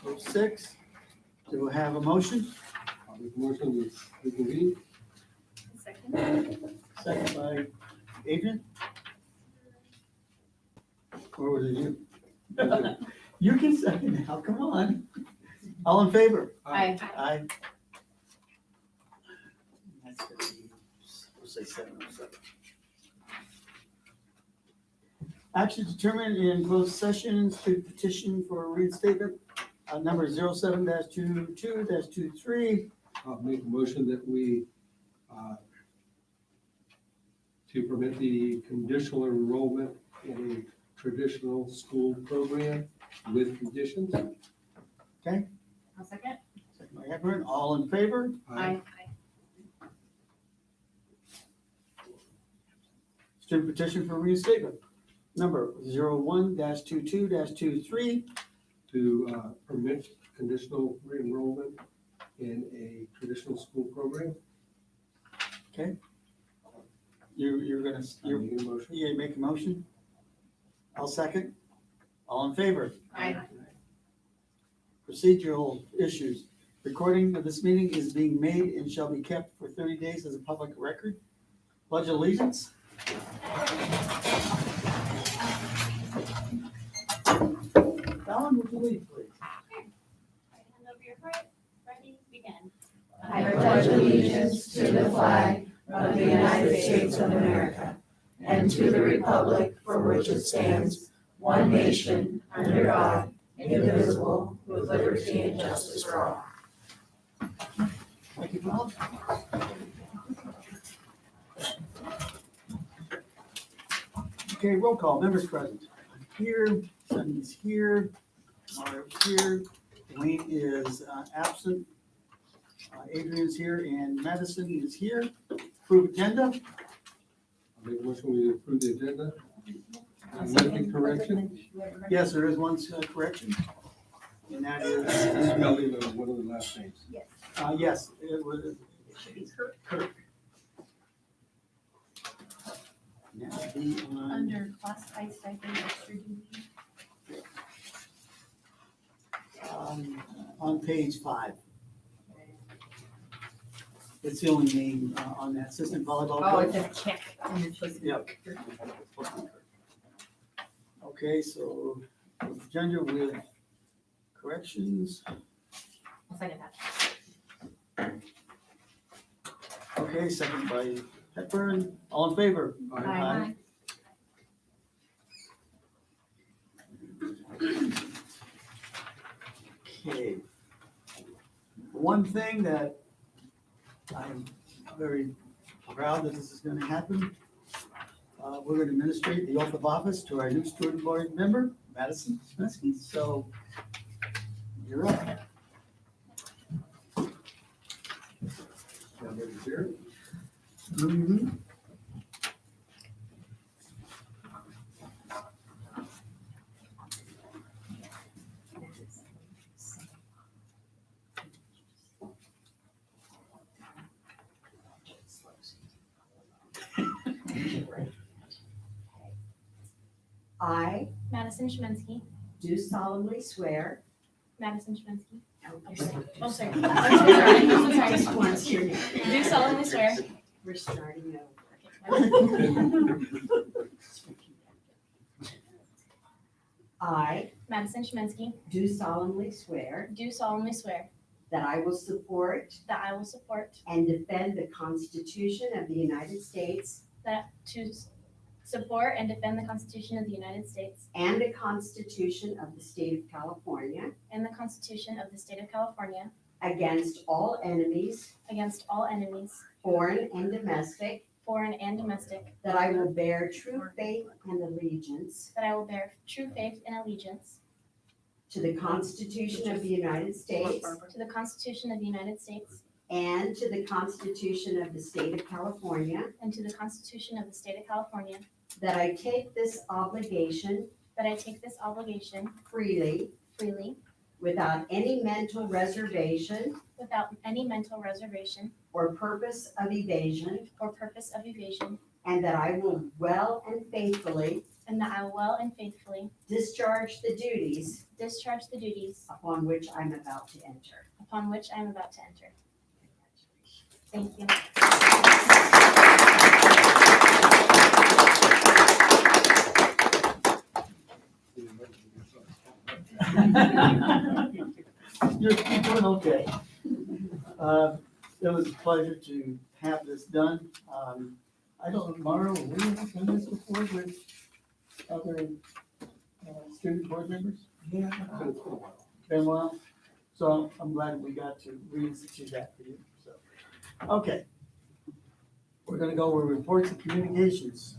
06. Do we have a motion? I'll make a motion to reconvene. Second. Second by Adrian? Or was it you? You can second now, come on. All in favor? Aye. Aye. That's gonna be, we'll say 7:07. Action determined in closed sessions to petition for reinstatement, number 07-22-23. I'll make a motion that we, to permit the conditional enrollment in a traditional school program with conditions. Okay, I'll second. second by Hepburn, all in favor? Aye. Student petition for reinstatement, number 01-22-23. To permit conditional re-enrollment in a traditional school program. You're gonna, I'll make a motion. you make a motion? I'll second. All in favor? Aye. Procedural issues. Recording of this meeting is being made and shall be kept for 30 days as a public record. Pledge allegiance. Fallon, would you lead, please? Right hand over your heart. Ready, begin. I pledge allegiance to the flag of the United States of America and to the republic for which it stands, one nation, under God, indivisible, with liberty and justice for all. Thank you, Fallon. Okay, roll call, members present. I'm here, Sunny's here, Mario's here, Wayne is absent, Adrian's here, and Madison is here. Approve agenda. I'll make a motion we approve the agenda. With the correction. Yes, there is one correction, and that is, Spelling of one of the last names. yes, it was, it should be Kirk. Now, be on, Under classified stipend extra duty. on page 5. It's the only name on that assistant volleyball Oh, coach. it's a kick. And you're supposed to- Yep. Okay, so agenda with corrections. I'll second that. Okay, second by Hepburn. All in favor? Aye. Okay. One thing that I'm very proud that this is going to happen, we're going to administrate the oath of office to our new student board member, Madison Smetsky. So you're up. Everybody's here. Mhm. I Madison Shmensky. do solemnly swear. Madison Shmensky. Oh, Oh, sorry. I'm sorry. Just once your name. Do solemnly swear. We're starting over. I Madison Shmensky. do solemnly swear Do solemnly swear that I will support that I will support and defend the Constitution of the United States support and defend the Constitution of the United States and the Constitution of the State of California and the Constitution of the State of California against all enemies, against all enemies, foreign and domestic, foreign and domestic, that I will bear true faith and allegiance that I will bear true faith and allegiance to the Constitution of the United States to the Constitution of the United States and to the Constitution of the State of California, and to the Constitution of the State of California, that I take this obligation that I take this obligation freely freely without any mental reservation without any mental reservation or purpose of evasion, or purpose of evasion, and that I will well and faithfully and that I will well and faithfully discharge the duties discharge the duties upon which I'm about to enter. upon which I am about to enter. Thank you. You're doing okay. It was a pleasure to have this done. I don't know, Mara, have we ever done this before with other student board members? Yeah. It's been a while. Been a while. So I'm glad we got to reinstitute that for you, so. Okay. We're gonna go with reports and communications.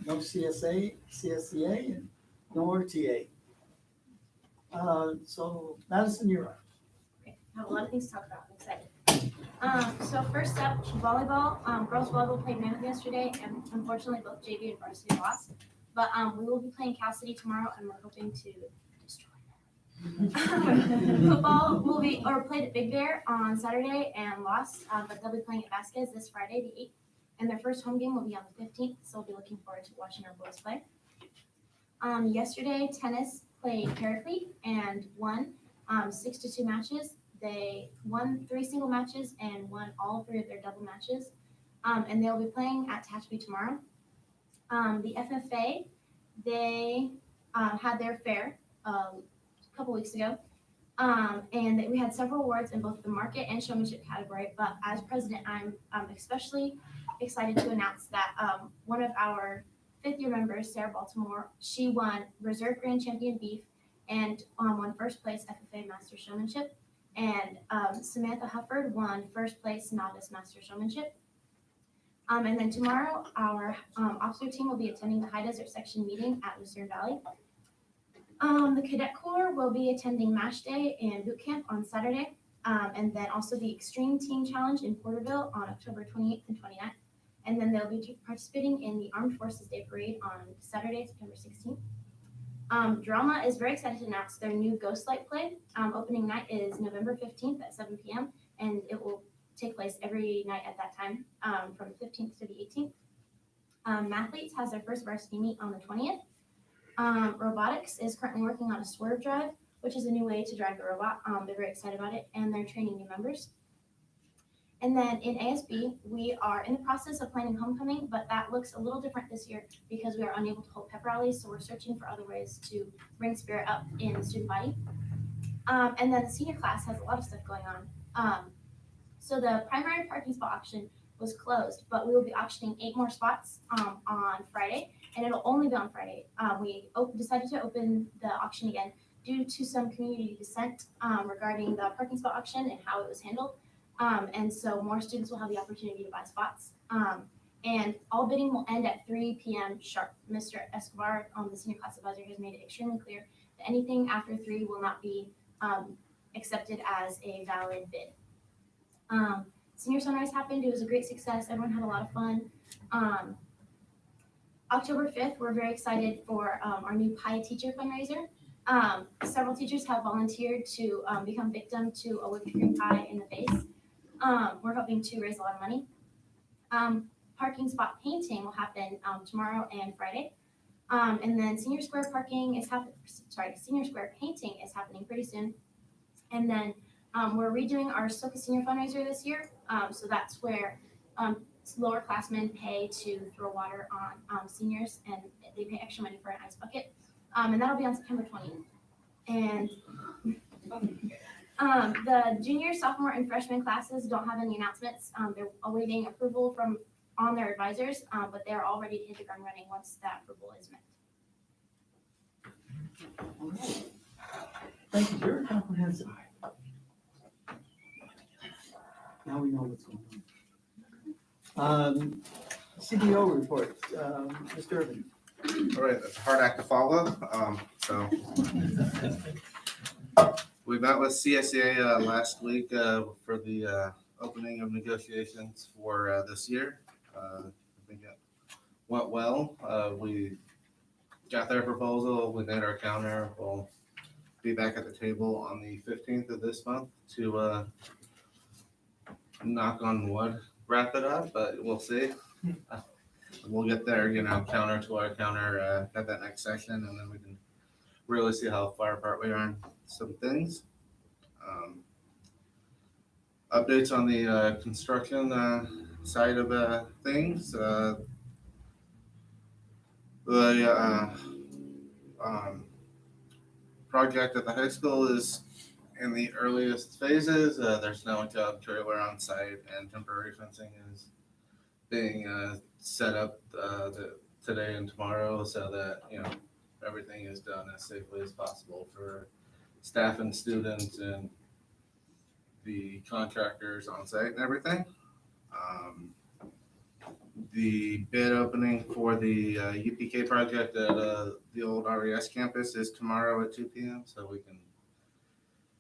No CSCA, and no RTA. So Madison, you're up. Okay, I have a lot of things to talk about. I'm excited. So first up, volleyball. Girls volleyball played Mammoth yesterday, and unfortunately both JV and varsity lost. But we will be playing Cal City tomorrow, and we're hoping to destroy them. Football will be played at Big Bear on Saturday and lost, but they'll be playing at Vasquez this Friday, the 8th. And their first home game will be on the 15th, so we'll be looking forward to watching our boys play. Yesterday, tennis played Paraclete and won 6-2 matches. They won 3 single matches and won all 3 of their double matches. And they'll be playing at Tehachapi tomorrow. The FFA, they had their fair a couple weeks ago. And we had several awards in both the market and showmanship category. But as president, I'm especially excited to announce that one of our 5th-year members, Sarah Baltimore, she won Reserve Grand Champion Beef and won first place FFA Master Showmanship. And Samantha Hufford won first place Novice Master Showmanship. And then tomorrow, our officer team will be attending the High Desert Section meeting at Lucerne Valley. The Cadet Corps will be attending MASH Day and Boot Camp on Saturday. And then also the Extreme Team Challenge in Porterville on October 28th and 29th. And then they'll be participating in the Armed Forces Day Parade on Saturday, September 16th. Drama is very excited to announce their new Ghost Light play. Opening night is November 15th at 7 p.m. and it will take place every night at that time from the 15th to the 18th. Mathletes has their first varsity meet on the 20th. Robotics is currently working on a swerve drive, which is a new way to drive the robot. They're very excited about it, and they're training new members. And then in ASB, we are in the process of planning homecoming, but that looks a little different this year because we are unable to hold pep rallies, so we're searching for other ways to bring spirit up in the student body. And then the senior class has a lot of stuff going on. So the primary parking spot auction was closed, but we will be auctioning 8 more spots on Friday, and it'll only be on Friday. We decided to open the auction again due to some community dissent regarding the parking spot auction and how it was handled. And so more students will have the opportunity to buy spots. And all bidding will end at 3 p.m. sharp. Mr. Escobar, the senior class advisor, has made it extremely clear that anything after 3 will not be accepted as a valid bid. Senior Sunrise happened. It was a great success. Everyone had a lot of fun. October 5th, we're very excited for our new PIE teacher fundraiser. Several teachers have volunteered to become victim to a whipped cream pie in the face. We're hoping to raise a lot of money. Parking spot painting will happen tomorrow and Friday. And then Senior Square painting is happening pretty soon. And then we're redoing our SOCA Senior fundraiser this year. So that's where lower classmen pay to throw water on seniors, and they pay extra money for an ice bucket. And that'll be on September 20th. And the junior, sophomore, and freshman classes don't have any announcements. They're awaiting approval on their advisors, but they're all ready to hit the ground running once that approval is met. All right. Thank you, very comprehensive. Now we know what's going on. CBO report, Mr. Irvin. All right, that's a hard act to follow. We met with CSEA last week for the opening of negotiations for this year. I think it went well. We got their proposal, we made our counter. We'll be back at the table on the 15th of this month to knock on wood, wrap it up, but we'll see. we'll get there, counter to our counter, at that next session, and then we can really see how far apart we are on some things. Updates on the construction side of things. The project at the high school is in the earliest phases. There's now a job trailer on site, and temporary fencing is being set up today and tomorrow, so that everything is done as safely as possible for staff and students and the contractors on site and everything. The bid opening for the UPK project at the old RES campus is tomorrow at 2 p.m. So we can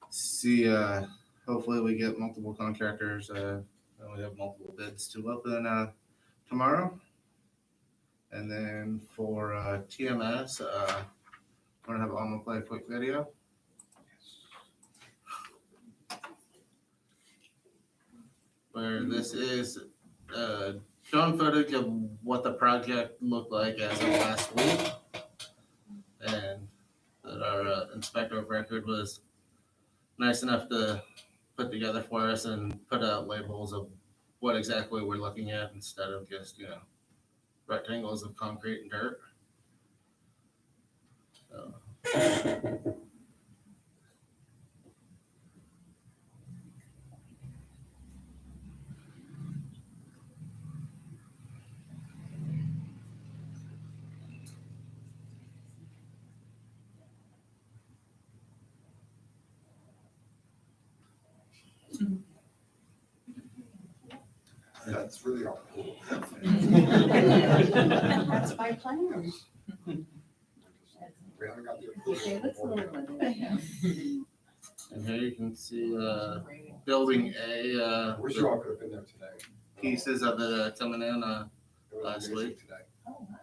see, hopefully we get multiple contractors and we have multiple bids to open tomorrow. And then for TMS, we're gonna have Alma play a quick video. Where this is showing footage of what the project looked like as of last week. And that our inspector of record was nice enough to put together for us and put out labels of what exactly we're looking at instead of just, rectangles of concrete and dirt. So. That's really all. That's my plan. We haven't got the Okay, approval. that's a little limited. And here you can see building A, I wish you all could have been there today. pieces of it coming in. It was last amazing week. Today. Oh, wow.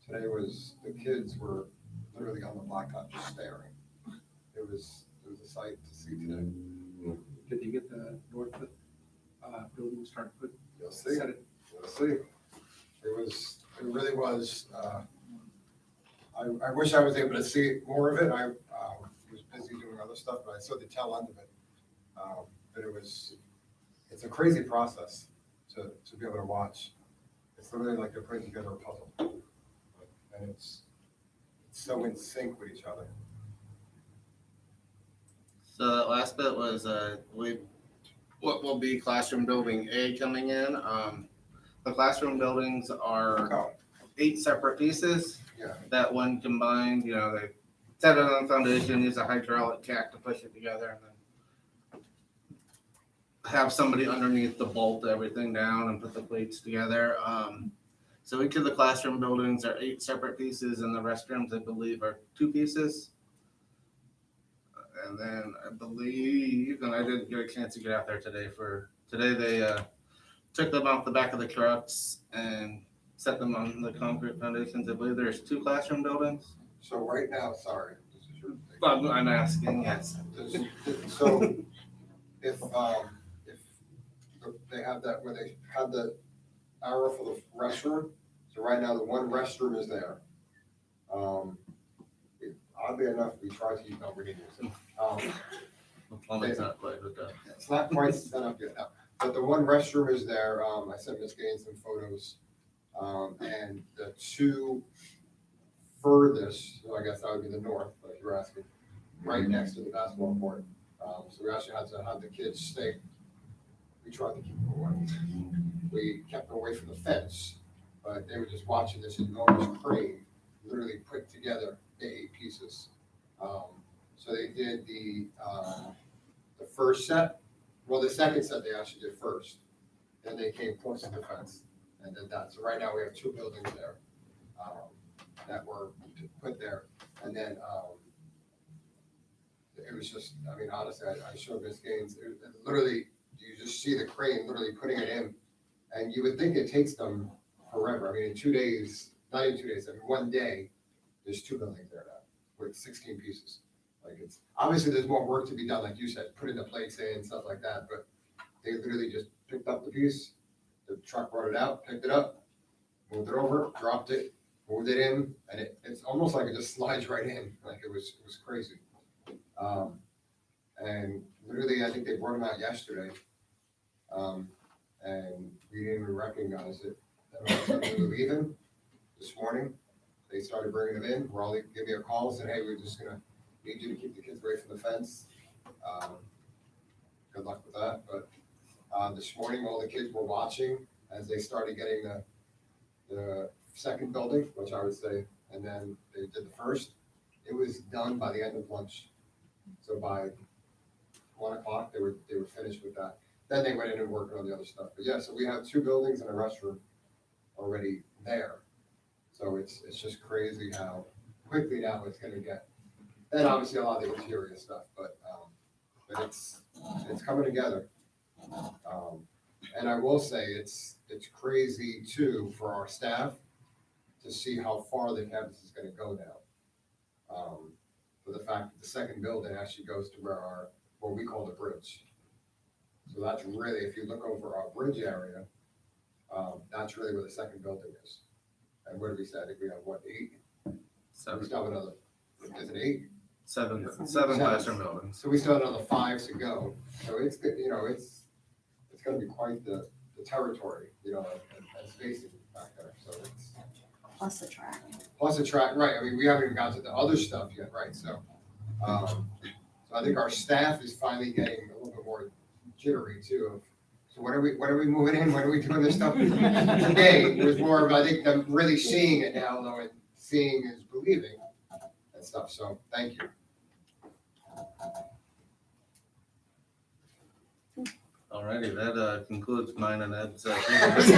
Today was, the kids were literally on the blacktop just staring. It was a sight to see today. Did you get the north building start put? You'll see. Set it. You'll see. It really was, I wish I was able to see more of it. I was busy doing other stuff, but I saw the tail end of it. But it's a crazy process to be able to watch. It's literally like they're putting together a puzzle. And it's so in sync with each other. So that last bit was what will be classroom building A coming in. The classroom buildings are Oh, 8 separate pieces. yeah. That when combined, they set it on the foundation, use a hydraulic jack to push it together, and then have somebody underneath to bolt everything down and put the plates together. So each of the classroom buildings are 8 separate pieces, and the restrooms, I believe, are 2 pieces. And then I believe, and I didn't get a chance to get out there today they took them off the back of the trucks and set them on the concrete foundations. I believe there's 2 classroom buildings. So right now, sorry, this is your thing. But I'm asking, yes. So if they have that, where they have the arrow for the restroom, so right now the one restroom is there. Oddly enough, we try to use, no, we didn't use it. The plumbing's not quite hooked up. It's not quite set up yet, no. But the one restroom is there. I sent Ms. Gaines some photos. And the 2 furthest, so I guess that would be the north, like you were asking, right next to the basketball court. So we actually had to have the kids stay. We tried to keep them away. We kept them away from the fence, but they were just watching this enormous crane literally put together the 8 pieces. So they did the first set. Well, the second set they actually did first. Then they came close to the fence and did that. So right now we have 2 buildings there that were put there. And then it was just, I mean, honestly, I showed Ms. Gaines, it literally, you just see the crane literally putting it in. And you would think it takes them forever. I mean, in 2 days, not even 2 days, I mean, one day, there's 2 buildings there now with 16 pieces. Like it's, obviously there's more work to be done, like you said, putting the plates in, stuff like that, but they literally just picked up the piece, the truck brought it out, picked it up, moved it over, dropped it, moved it in, and it's almost like it just slides right in, like it was crazy. And literally, I think they brought them out yesterday. And we didn't even recognize it. And all of a sudden we were leaving this morning, they started bringing them in. Raleigh gave me a call, said, hey, we're just gonna need you to keep the kids away from the fence. Good luck with that, but this morning, all the kids were watching as they started getting the second building, which I would say, and then they did the first. It was done by the end of lunch. So by 1 o'clock, they were finished with that. Then they went in and worked on the other stuff. But yeah, so we have 2 buildings and a restroom already there. So it's just crazy how quickly now it's gonna get. And obviously a lot of the interior stuff, but it's coming together. And I will say it's crazy too for our staff to see how far the campus is gonna go now. For the fact that the second building actually goes to where what we call the bridge. So that's really, if you look over our bridge area, that's really where the second building is. And what did we say? I think we have what, 8? We Seven, still have another, is it 8? seven classroom buildings. So we still have another 5 to go. So it's good, it's gonna be quite the territory, and spacing back there. So it's Plus the track. plus the track, right? I mean, we haven't even got to the other stuff yet, right? So, so I think our staff is finally getting a little bit more jittery too. So when are we moving in? When are we doing this stuff? Today it was more of, I think, them really seeing it now, though, and seeing is believing and stuff. So thank you. Alrighty, that concludes mine and Ed's. There's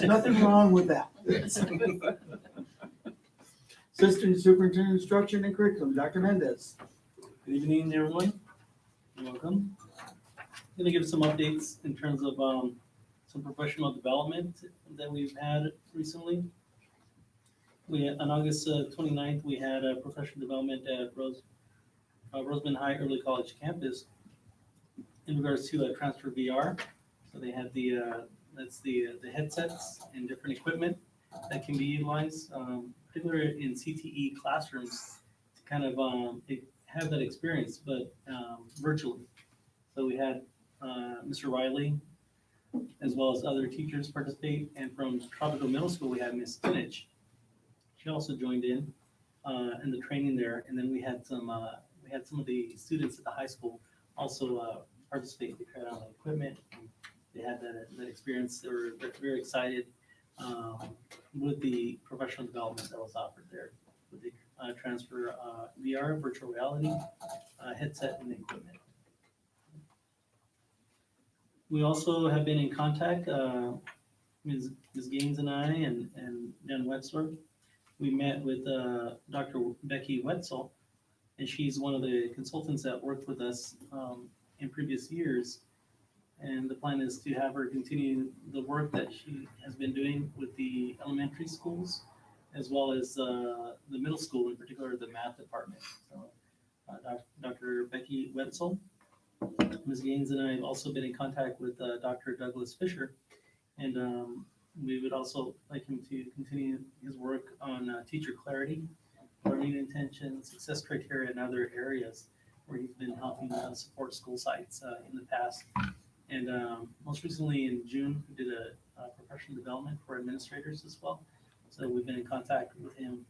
nothing wrong with that. Assistant Superintendent of Instruction and Curriculum, Dr. Mendez. Good evening, everyone. Welcome. I'm going to give some updates in terms of some professional development that we've had recently. On August 29th, we had a professional development at Roseman High Early College campus in regards to transfer VR. So they had that's the headsets and different equipment that can be utilized, particularly in CTE classrooms, to kind of have that experience, but virtually. So we had Mr. Riley, as well as other teachers participate, and from Tropical Middle School, we had Miss Spinach. She also joined in the training there, and then we had some of the students at the high school also participate. They tried out the equipment. They had that experience. They were very excited with the professional development that was offered there with the transfer VR, virtual reality, headset, and equipment. We also have been in contact, Ms. Gaines and I and Jen Wetzler. We met with Dr. Becky Wetzel, and she's one of the consultants that worked with us in previous years. And the plan is to have her continue the work that she has been doing with the elementary schools, as well as the middle school, in particular the math department. So, Dr. Becky Wetzel, Ms. Gaines and I have also been in contact with Dr. Douglas Fisher, and we would also like him to continue his work on teacher clarity, learning intention, success criteria, and other areas where he's been helping support school sites in the past. And most recently in June, we did a professional development for administrators as well. So we've been in contact with him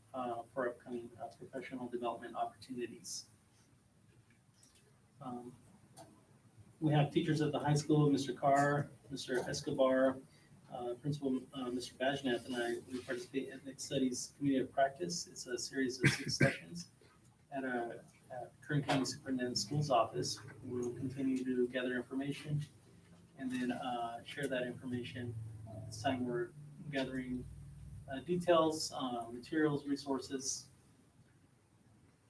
for upcoming professional development opportunities. We have teachers at the high school, Mr. Carr, Mr. Escobar, Principal Mr. Bajnath, and I, we participate in Next Studies Community of Practice. It's a series of 6 sessions at Kern County Superintendent Schools Office. We'll continue to gather information and then share that information. This time we're gathering details, materials, resources.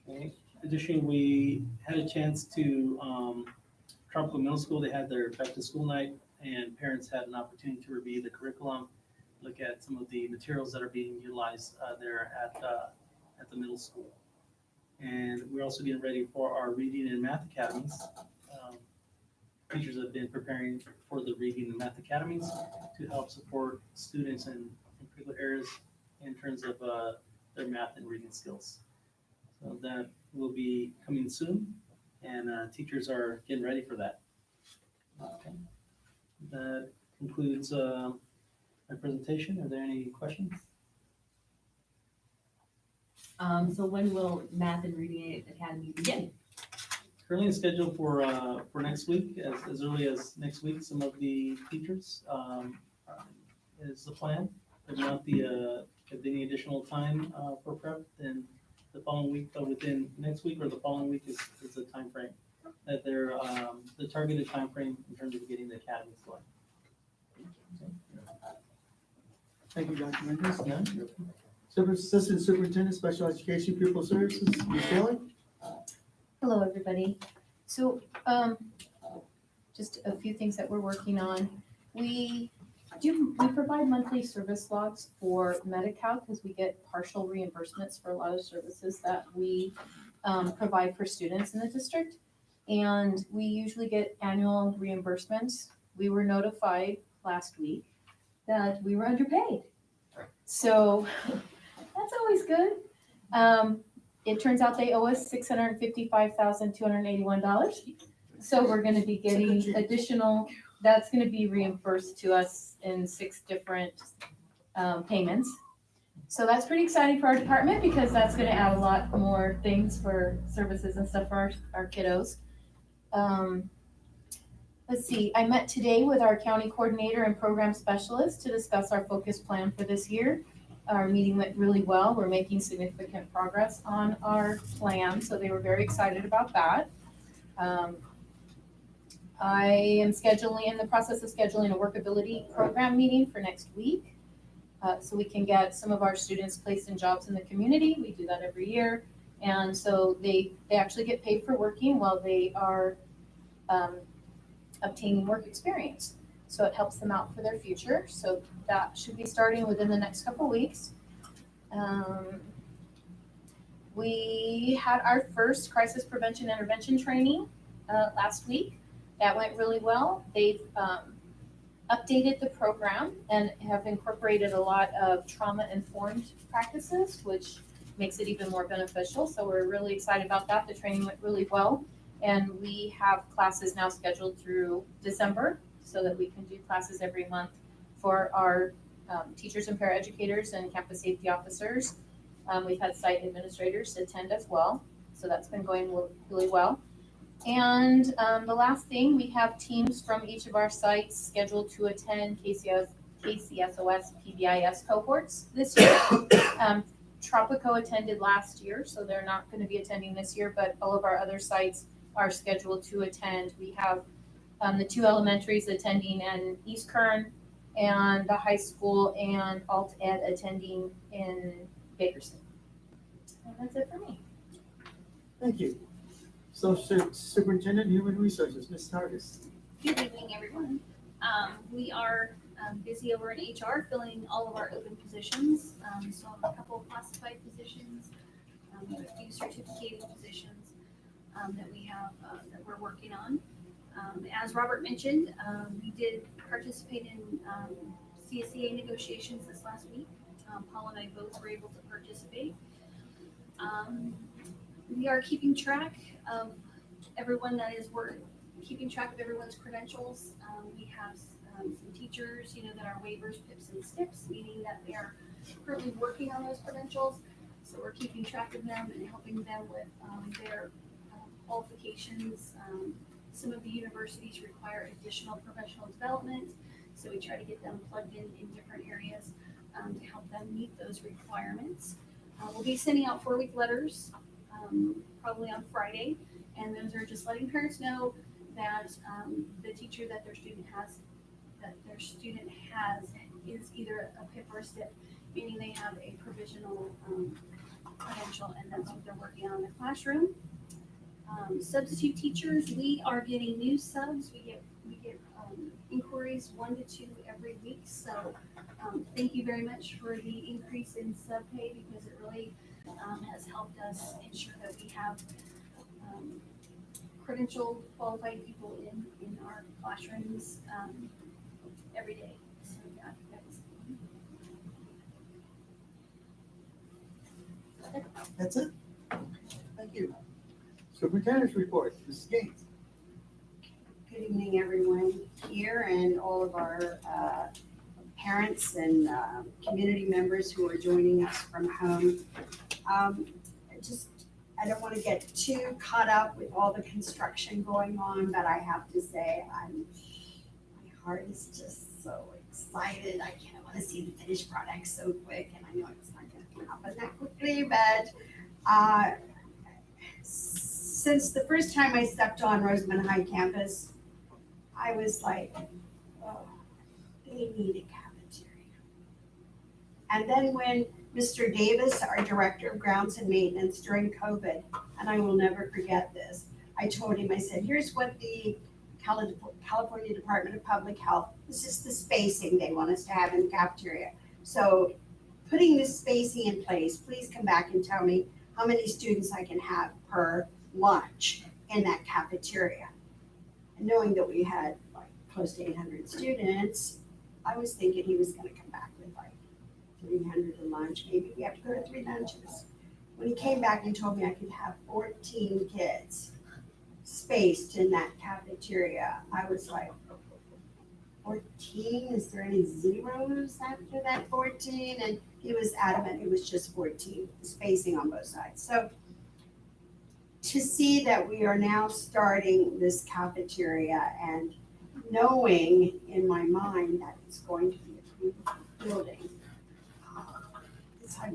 Okay. Additionally, we had a chance to Tropical Middle School. They had their back to school night, and parents had an opportunity to review the curriculum, look at some of the materials that are being utilized there at the middle school. And we're also getting ready for our reading and math academies. teachers have been preparing for the reading and math academies to help support students in particular areas in terms of their math and reading skills. So that will be coming soon, and teachers are getting ready for that. Okay. That concludes my presentation. Are there any questions? So when will Math and Reading Academy begin? Currently scheduled for next week, as early as next week. Some of the teachers is the plan. If not if any additional time for prep, then the following week, within next week or the following week is the time frame that they're the targeted time frame in terms of getting the academies going. Thank you, Dr. Mendes. Yeah. Assistant Superintendent, Special Education Pupil Services, Ms. Bailey. Hello, everybody. So, just a few things that we're working on. We provide monthly service logs for Medi-Cal because we get partial reimbursements for a lot of services that we provide for students in the district. And we usually get annual reimbursements. We were notified last week that we were underpaid. So that's always good. It turns out they owe us $655,281. So we're gonna be getting additional, that's gonna be reimbursed to us in 6 different payments. So that's pretty exciting for our department because that's gonna add a lot more things for services and stuff for our kiddos. Let's see, I met today with our county coordinator and program specialist to discuss our focus plan for this year. Our meeting went really well. We're making significant progress on our plan, so they were very excited about that. I am in the process of scheduling a workability program meeting for next week, so we can get some of our students placed in jobs in the community. We do that every year, and so they actually get paid for working while they are obtaining work experience. So it helps them out for their future. So that should be starting within the next couple weeks. We had our first crisis prevention intervention training last week. That went really well. They've updated the program and have incorporated a lot of trauma-informed practices, which makes it even more beneficial. So we're really excited about that. The training went really well. And we have classes now scheduled through December so that we can do classes every month for our teachers and paraeducators and campus safety officers. We've had site administrators attend as well, so that's been going really well. And the last thing, we have teams from each of our sites scheduled to attend KCSOS PBIS cohorts this year. Tropico attended last year, so they're not going to be attending this year, but all of our other sites are scheduled to attend. We have the 2 elementaries attending in East Kern, and the high school and alt ed attending in Bakersfield. And that's it for me. Thank you. Superintendent, Human Resources, Ms. Targus. Good evening, everyone. We are busy over in HR filling all of our open positions. So a couple of classified positions, a few certificated positions that we have that we're working on. As Robert mentioned, we did participate in CSEA negotiations this last week. Paul and I both were able to participate. We are keeping track of everyone that is keeping track of everyone's credentials. We have some teachers, that are waivers, PIPs, and STIPs, meaning that they are currently working on those credentials. So we're keeping track of them and helping them with their qualifications. Some of the universities require additional professional development, so we try to get them plugged in different areas to help them meet those requirements. We'll be sending out 4-week letters probably on Friday, and those are just letting parents know that the teacher that their student has is either a PIP or a STIP, meaning they have a provisional credential, and that's what they're working on in the classroom. Substitute teachers, we are getting new subs. We get inquiries 1 to 2 every week. So thank you very much for the increase in sub pay, because it really has helped us ensure that we have credentialed, qualified people in our classrooms, every day. So yeah, that was. That's it. Thank you. Superintendent's report, Mrs. Gaines. Good evening, everyone here and all of our parents and community members who are joining us from home. I don't want to get too caught up with all the construction going on, but I have to say, my heart is just so excited. I want to see the finished product so quick, and I know it's not going to happen that quickly, but since the first time I stepped on Rosamond High campus, I was like, oh, they need a cafeteria. And then when Mr. Davis, our director of grounds and maintenance during COVID, and I will never forget this, I told him, I said, here's what the California Department of Public Health, this is the spacing they want us to have in the cafeteria. So putting this spacing in place, please come back and tell me how many students I can have per lunch in that cafeteria. And knowing that we had like close to 800 students, I was thinking he was gonna come back with like 300 a lunch, maybe we have to go to 3 lunches. When he came back and told me I could have 14 kids spaced in that cafeteria, I was like, 14? Is there any zeros after that 14? And he was adamant it was just 14, spacing on both sides. So to see that we are now starting this cafeteria and knowing in my mind that it's going to be a beautiful building,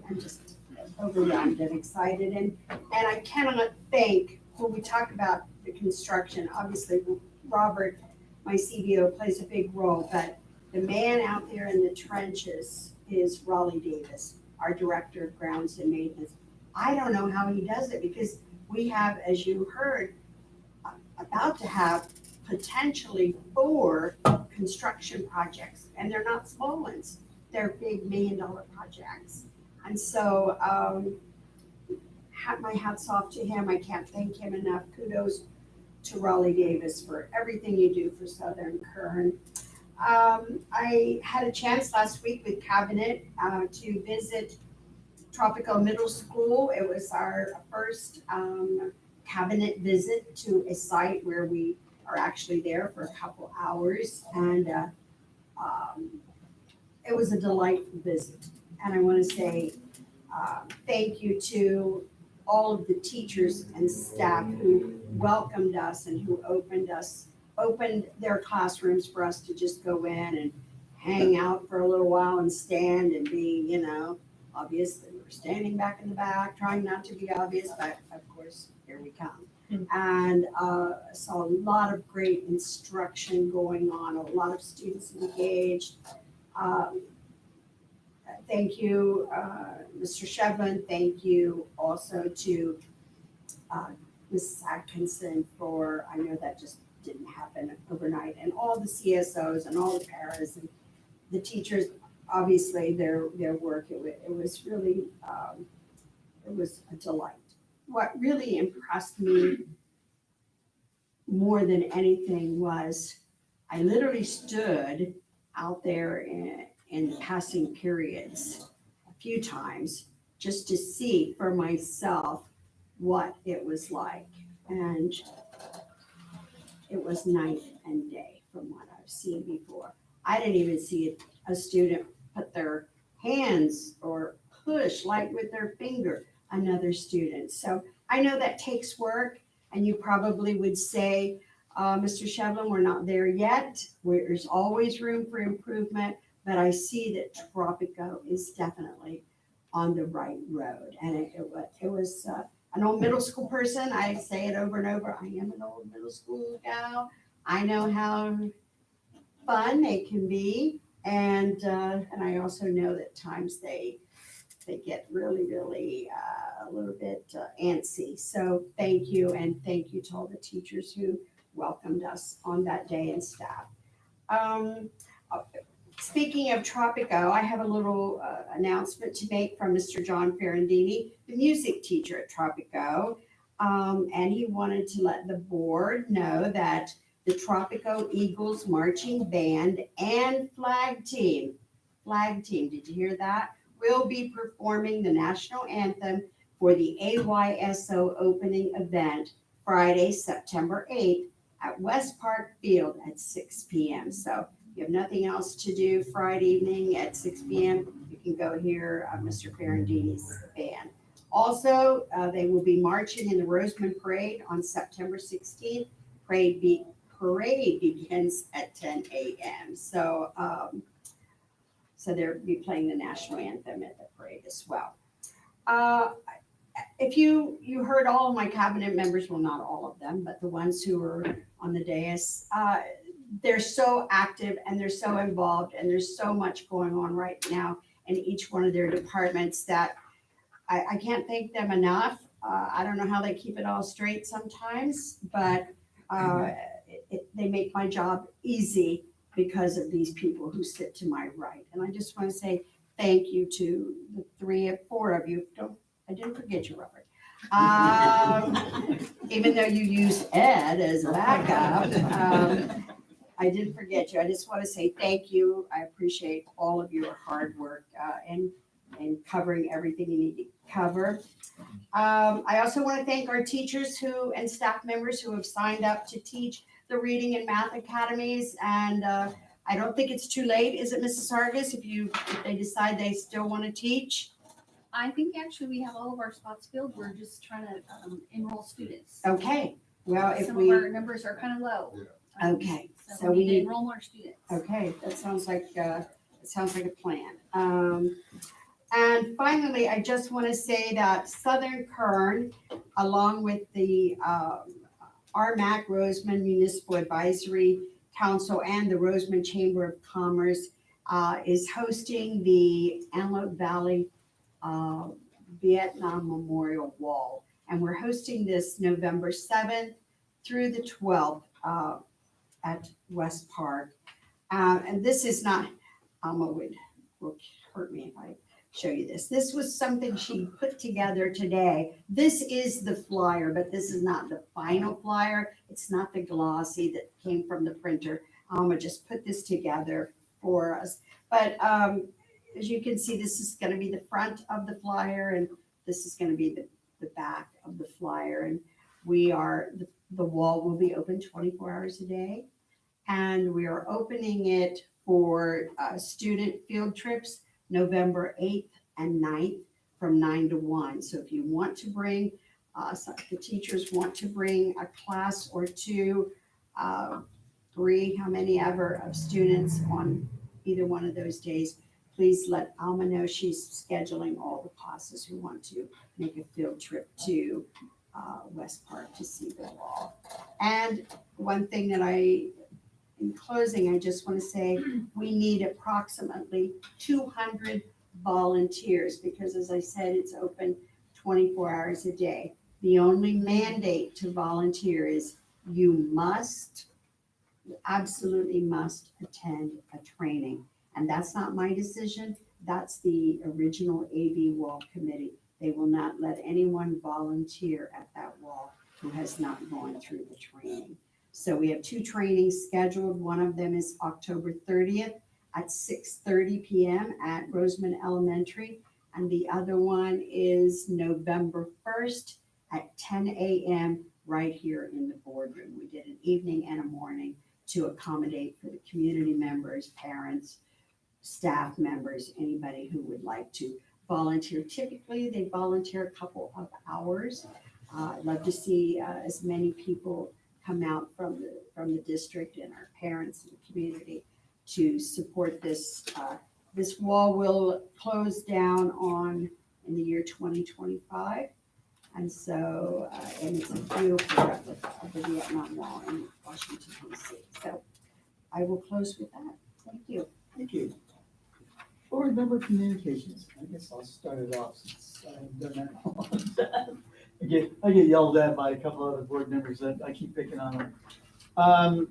I'm just overwhelmed and excited. And I cannot thank, when we talk about the construction, obviously Robert, my CBO, plays a big role, but the man out there in the trenches is Raleigh Davis, our director of grounds and maintenance. I don't know how he does it, because we have, as you heard, about to have potentially 4 construction projects, and they're not small ones. They're big $1 million projects. And so my hat's off to him. I can't thank him enough. Kudos to Raleigh Davis for everything you do for Southern Kern. I had a chance last week with Cabinet to visit Tropico Middle School. It was our first Cabinet visit to a site where we are actually there for a couple hours, and it was a delightful visit. And I want to say thank you to all of the teachers and staff who welcomed us and who opened their classrooms for us to just go in and hang out for a little while and stand and be, obviously we're standing back in the back, trying not to be obvious, but of course, here we come. And saw a lot of great instruction going on, a lot of students engaged. Thank you, Mr. Shevlin. Thank you also to Mrs. Atkinson for, I know that just didn't happen overnight, and all the CSOs and all the paras and the teachers, obviously their work, it was really, it was a delight. What really impressed me more than anything was I literally stood out there in passing periods a few times just to see for myself what it was like. And it was night and day from what I've seen before. I didn't even see a student put their hands or push like with their finger another student. So I know that takes work, and you probably would say, Mr. Shevlin, we're not there yet. There's always room for improvement, but I see that Tropico is definitely on the right road. And it was an old middle school person. I say it over and over. I am an old middle school gal. I know how fun they can be. And I also know that times they get really, really a little bit antsy. So thank you, and thank you to all the teachers who welcomed us on that day and staff. Speaking of Tropico, I have a little announcement to make from Mr. John Ferrandini, the music teacher at Tropico. and he wanted to let the board know that the Tropico Eagles Marching Band and Flag Team, did you hear that? Will be performing the national anthem for the AYSO opening event Friday, September 8th at West Park Field at 6 p.m. So if you have nothing else to do Friday evening at 6 p.m., you can go hear Mr. Ferrandini's band. Also, they will be marching in the Roseman Parade on September 16th. Parade begins at 10 a.m. So they'll be playing the national anthem at the parade as well. If you heard all of my cabinet members, well, not all of them, but the ones who were on the dais, they're so active and they're so involved and there's so much going on right now in each one of their departments that I can't thank them enough. I don't know how they keep it all straight sometimes, but they make my job easy because of these people who sit to my right. And I just want to say thank you to the 4 of you. I didn't forget you, Robert. Even though you used Ed as a backup, I didn't forget you. I just want to say thank you. I appreciate all of your hard work and covering everything you need to cover. I also want to thank our teachers and staff members who have signed up to teach the reading and math academies. And I don't think it's too late, is it, Mrs. Hargis, if they decide they still want to teach? I think actually we have all of our spots filled. We're just trying to enroll students. Okay, well, if Some we, of our numbers are kind of low. okay, So we need to enroll more students. okay, that sounds like a plan. And finally, I just want to say that Southern Kern, along with the RMAC Roseman Municipal Advisory Council and the Roseman Chamber of Commerce, is hosting the Antelope Valley Vietnam Memorial Wall. And we're hosting this November 7th through the 12th at West Park. And this is not, Alma will hurt me if I show you this. This was something she put together today. This is the flyer, but this is not the final flyer. It's not the glossy that came from the printer. Alma just put this together for us. But as you can see, this is going to be the front of the flyer, and this is going to be the back of the flyer. And the wall will be open 24 hours a day. And we are opening it for student field trips November 8th and 9th from 9 to 1. So if you want to bring, the teachers want to bring a class or two, 3, how many ever of students on either one of those days, please let Alma know. She's scheduling all the classes who want to make a field trip to West Park to see the wall. And one thing that in closing, I just want to say we need approximately 200 volunteers because, as I said, it's open 24 hours a day. The only mandate to volunteer is you absolutely must attend a training. And that's not my decision. That's the original AV Wall Committee. They will not let anyone volunteer at that wall who has not gone through the training. So we have 2 trainings scheduled. One of them is October 30th at 6:30 p.m. at Roseman Elementary. And the other one is November 1st at 10 a.m. right here in the boardroom. We did an evening and a morning to accommodate for the community members, parents, staff members, anybody who would like to volunteer. Typically, they volunteer a couple of hours. I'd love to see as many people come out from the district and our parents and the community to support this. This wall will close down in the year 2025. And so, and it's a beautiful replica of the Vietnam Wall in Washington, D.C. So I will close with that. Thank you. Thank you. Board member communications. I guess I'll start it off since I haven't done that in a long time. I get yelled at by a couple other board members that I keep picking on them.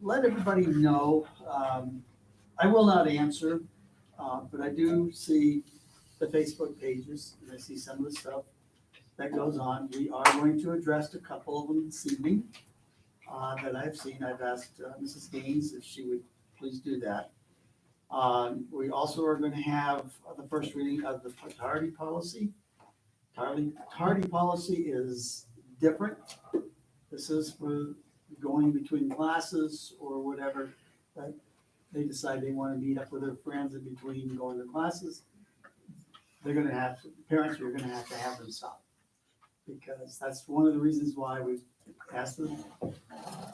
Let everybody know, I will not answer, but I do see the Facebook pages and I see some of the stuff. that goes on. We are going to address a couple of them this evening that I've seen. I've asked Mrs. Gaines if she would please do that. We also are going to have the first reading of the tardy policy. Tardy policy is different. This is for going between classes or whatever, that they decide they want to meet up with their friends in between going to classes. They're gonna have, parents are gonna have to have them stop. Because that's one of the reasons why we've asked them,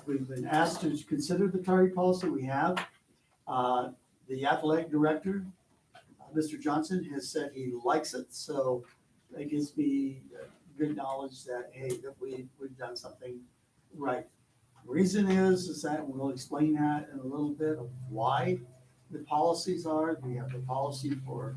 we've been asked to consider the tardy policy. We have. The athletic director, Mr. Johnson, has said he likes it, so that gives me good knowledge that, hey, that we've done something right. The reason is that, we'll explain that in a little bit of why the policies are. We have the policy for,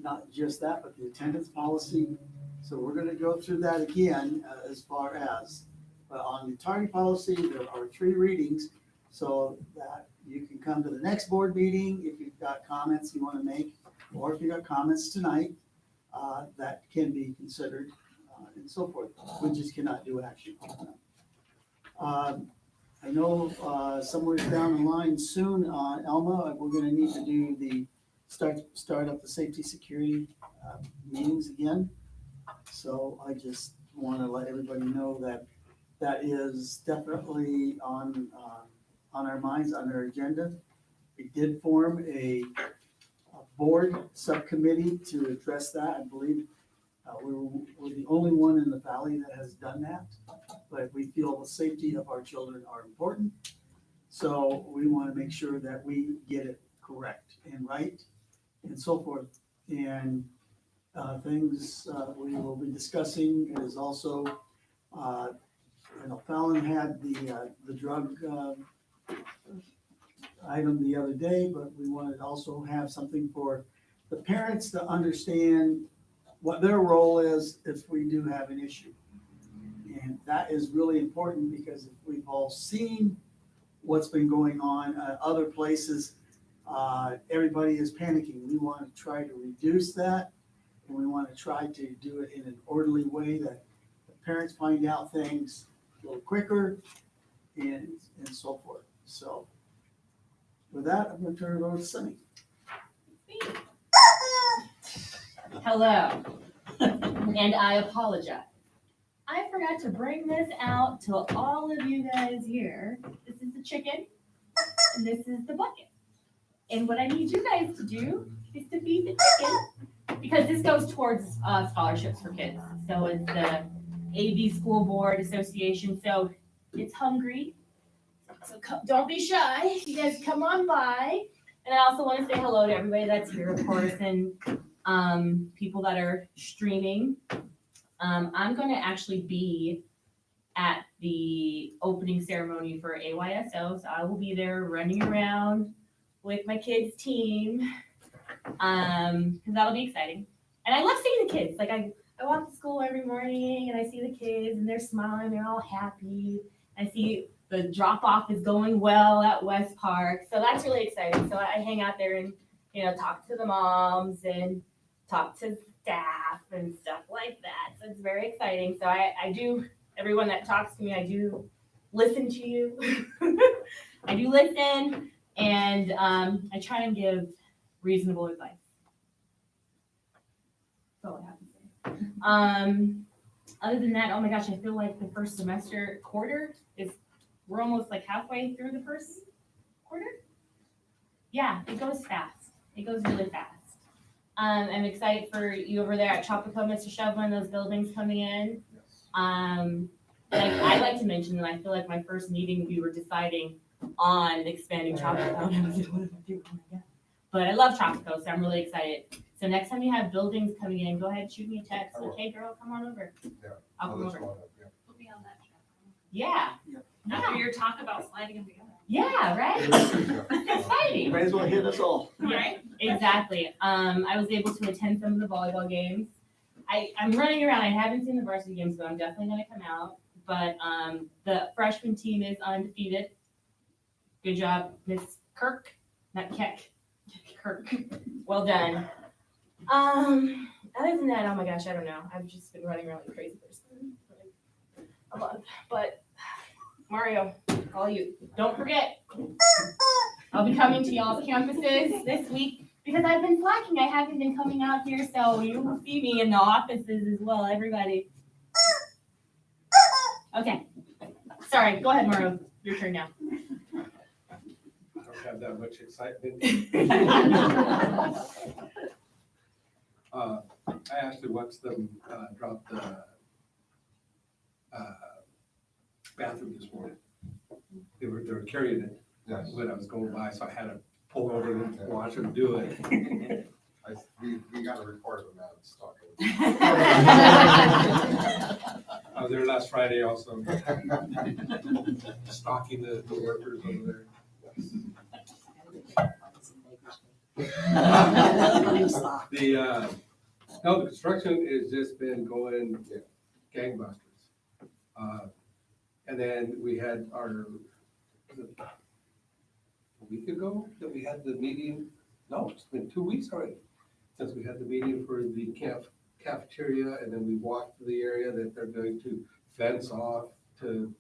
not just that, but the attendance policy. So we're gonna go through that again as far as, but on the tardy policy, there are 3 readings, so that you can come to the next board meeting if you've got comments you wanna make, or if you've got comments tonight, that can be considered, and so forth. We just cannot do action on them. I know somewhere down the line soon, Elma, we're gonna need to do the start up the safety security meetings again. So I just want to let everybody know that that is definitely on our minds, on our agenda. We did form a board subcommittee to address that. I believe we're the only one in the valley that has done that, but we feel the safety of our children are important. So we want to make sure that we get it correct and right and so forth. And things we will be discussing is also, Fallon had the drug item the other day, but we wanted to also have something for the parents to understand what their role is if we do have an issue. And that is really important because if we've all seen what's been going on at other places, everybody is panicking. We want to try to reduce that, and we want to try to do it in an orderly way that the parents find out things a little quicker and so forth. So with that, I'm going to turn it over to Sunny. Hello, and I apologize. I forgot to bring this out to all of you guys here. This is the chicken, and this is the bucket. And what I need you guys to do is to feed the chicken, because this goes towards scholarships for kids. So it's the AV School Board Association, so it's hungry. So don't be shy, you guys come on by. And I also want to say hello to everybody that's here, of course, and people that are streaming. I'm going to actually be at the opening ceremony for AYSO, so I will be there running around with my kids' team, because that'll be exciting. And I love seeing the kids. Like I walk to school every morning and I see the kids and they're smiling, they're all happy. I see the drop-off is going well at West Park, so that's really exciting. So I hang out there and, talk to the moms and talk to staff and stuff like that. So it's very exciting. So I do, everyone that talks to me, I do listen to you. I do listen, and I try and give reasonable advice. That's all I have to say. Other than that, oh my gosh, I feel like the first semester quarter we're almost like halfway through the first quarter. Yeah, it goes fast. It goes really fast. I'm excited for you over there at Tropico, Mr. Shevlin, those buildings coming in. I like to mention that I feel like my first meeting, we were deciding on expanding Tropico. And I was like, what did I do? Oh my God. But I love Tropico, so I'm really excited. So next time you have buildings coming in, go ahead and shoot me a text. Like, hey girl, come on over. Yeah, I'll come let you over. on up, yeah. Put me on that track. Yeah. After your talk about sliding them together. Yeah, right? It's exciting. May as well hit us all. Right? Exactly. I was able to attend some of the volleyball games. I'm running around. I haven't seen the varsity games, but I'm definitely going to come out. But the freshman team is undefeated. Good job, Miss Kirk. Not Keck. Kirk. Well done. Other than that, oh my gosh, I don't know. I've just been running around like crazy person for like a month. But Mario, all you. Don't forget, I'll be coming to y'all's campuses this week because I've been slacking. I haven't been coming out here, so you will see me in the offices as well, everybody. Okay. Sorry, go ahead, Mario. Your turn now. I don't have that much excitement. I actually watched them drop the bathroom this morning. They were carrying it Yes. when I was going by, so I had to pull over and watch them do it. We got a report of them out stalking. I was there last Friday also, stalking the workers over there. The construction has just been going gangbusters. And then we had a week ago that we had the meeting, no, it's been 2 weeks already, since we had the meeting for the cafeteria, and then we walked the area that they're going to fence off to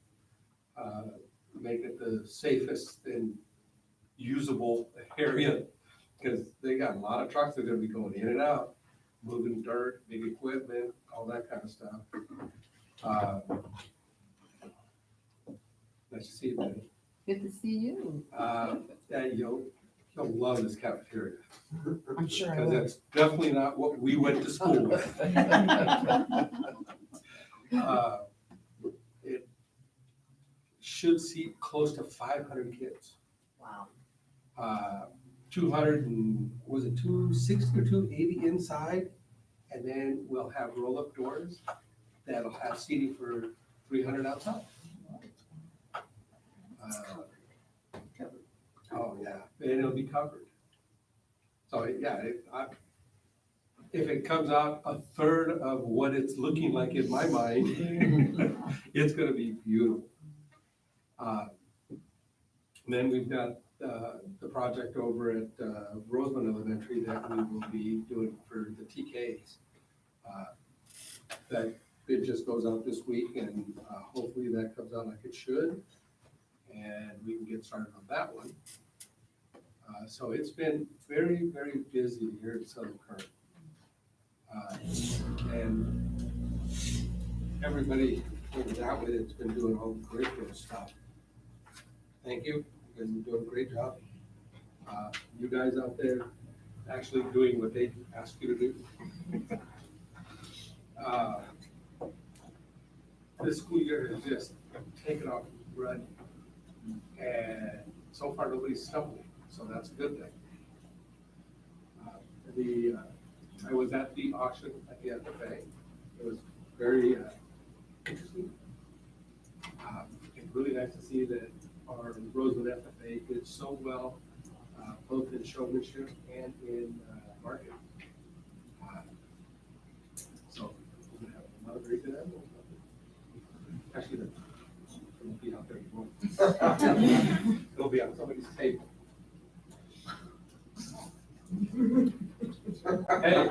make it the safest and usable area, because they got a lot of trucks that are gonna be going in and out, moving dirt, big equipment, all that kind of stuff. Nice to see you, Betty. Good to see you. Yeah, you'll love this cafeteria, I'm sure I because will. it's definitely not what we went to school with. It should seat close to 500 kids. Wow. 200 and, was it 260 or 280 inside? And then we'll have roll-up doors that'll have seating for 300 outside. Oh, yeah, and it'll be covered. So, yeah, if it comes out a third of what it's looking like in my mind, it's gonna be beautiful. Then we've got the project over at Roseman Elementary that we will be doing for the TKs. That it just goes out this week, and hopefully that comes out like it should, and we can get started on that one. So it's been very, very busy here at Southern Current. And everybody that way that's been doing all the curriculum stuff. Thank you, you guys are doing a great job. You guys out there actually doing what they ask you to do. This school year has just taken off running, and so far nobody's stumbling, so that's a good thing. I was at the auction at the FFA. It was very interesting. It's really nice to see that our Rosewood FFA did so well, both in showmanship and in marketing. So we're gonna have another very good animal. Actually, it won't be out there anymore. It'll be on somebody's table. Hey,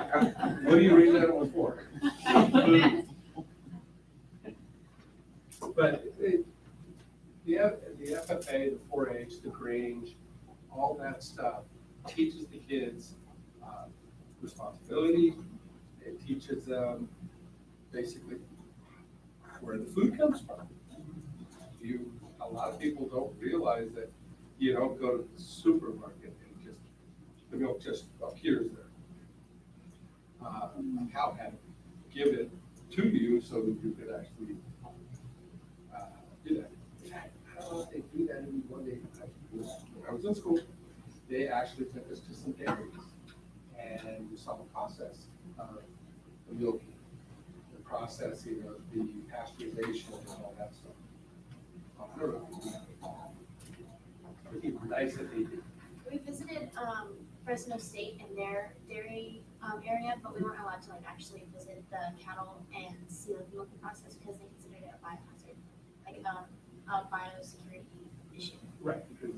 what do you raise animals for? But the FFA, the 4-H, the Grange, all that stuff teaches the kids responsibility. It teaches them basically where the food comes from. A lot of people don't realize that you don't go to the supermarket and just the milk just appears there. A cow had to give it to you so that you could actually do that. I don't know if they do that in one day. When I was in school, they actually took us to some dairies and we saw the process of the milking, the processing of the pasteurization and all that stuff. I don't know. It'd be nice if they did. We visited Fresno State in their dairy area, but we weren't allowed to actually visit the cattle and see the milking process because they considered it a biohazard, like a biosecurity issue. Right, because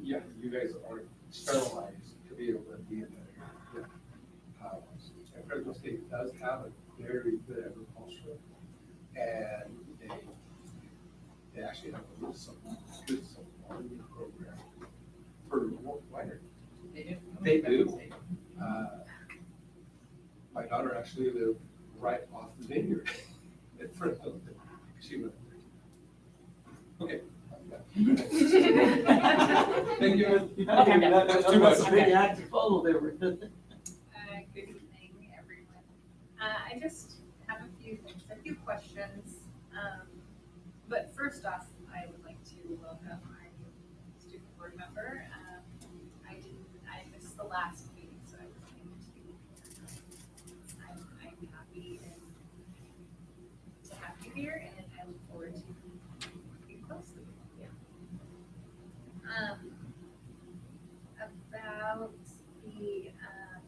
yeah, you guys aren't sterilized to be able to be in there. Fresno State does have a very good agriculture, and they actually have a good farming program for winery. They do. My daughter actually lived right off the vineyard in Fresno State. She went. Okay. Thank you. That's too much. a big act to follow there. Good evening, everyone. I just have a few things, a few questions. But first off, I would like to welcome our new student board member. I missed the last meeting, so I was able to be here. I'm happy to have you here, and I look forward to being close with you. About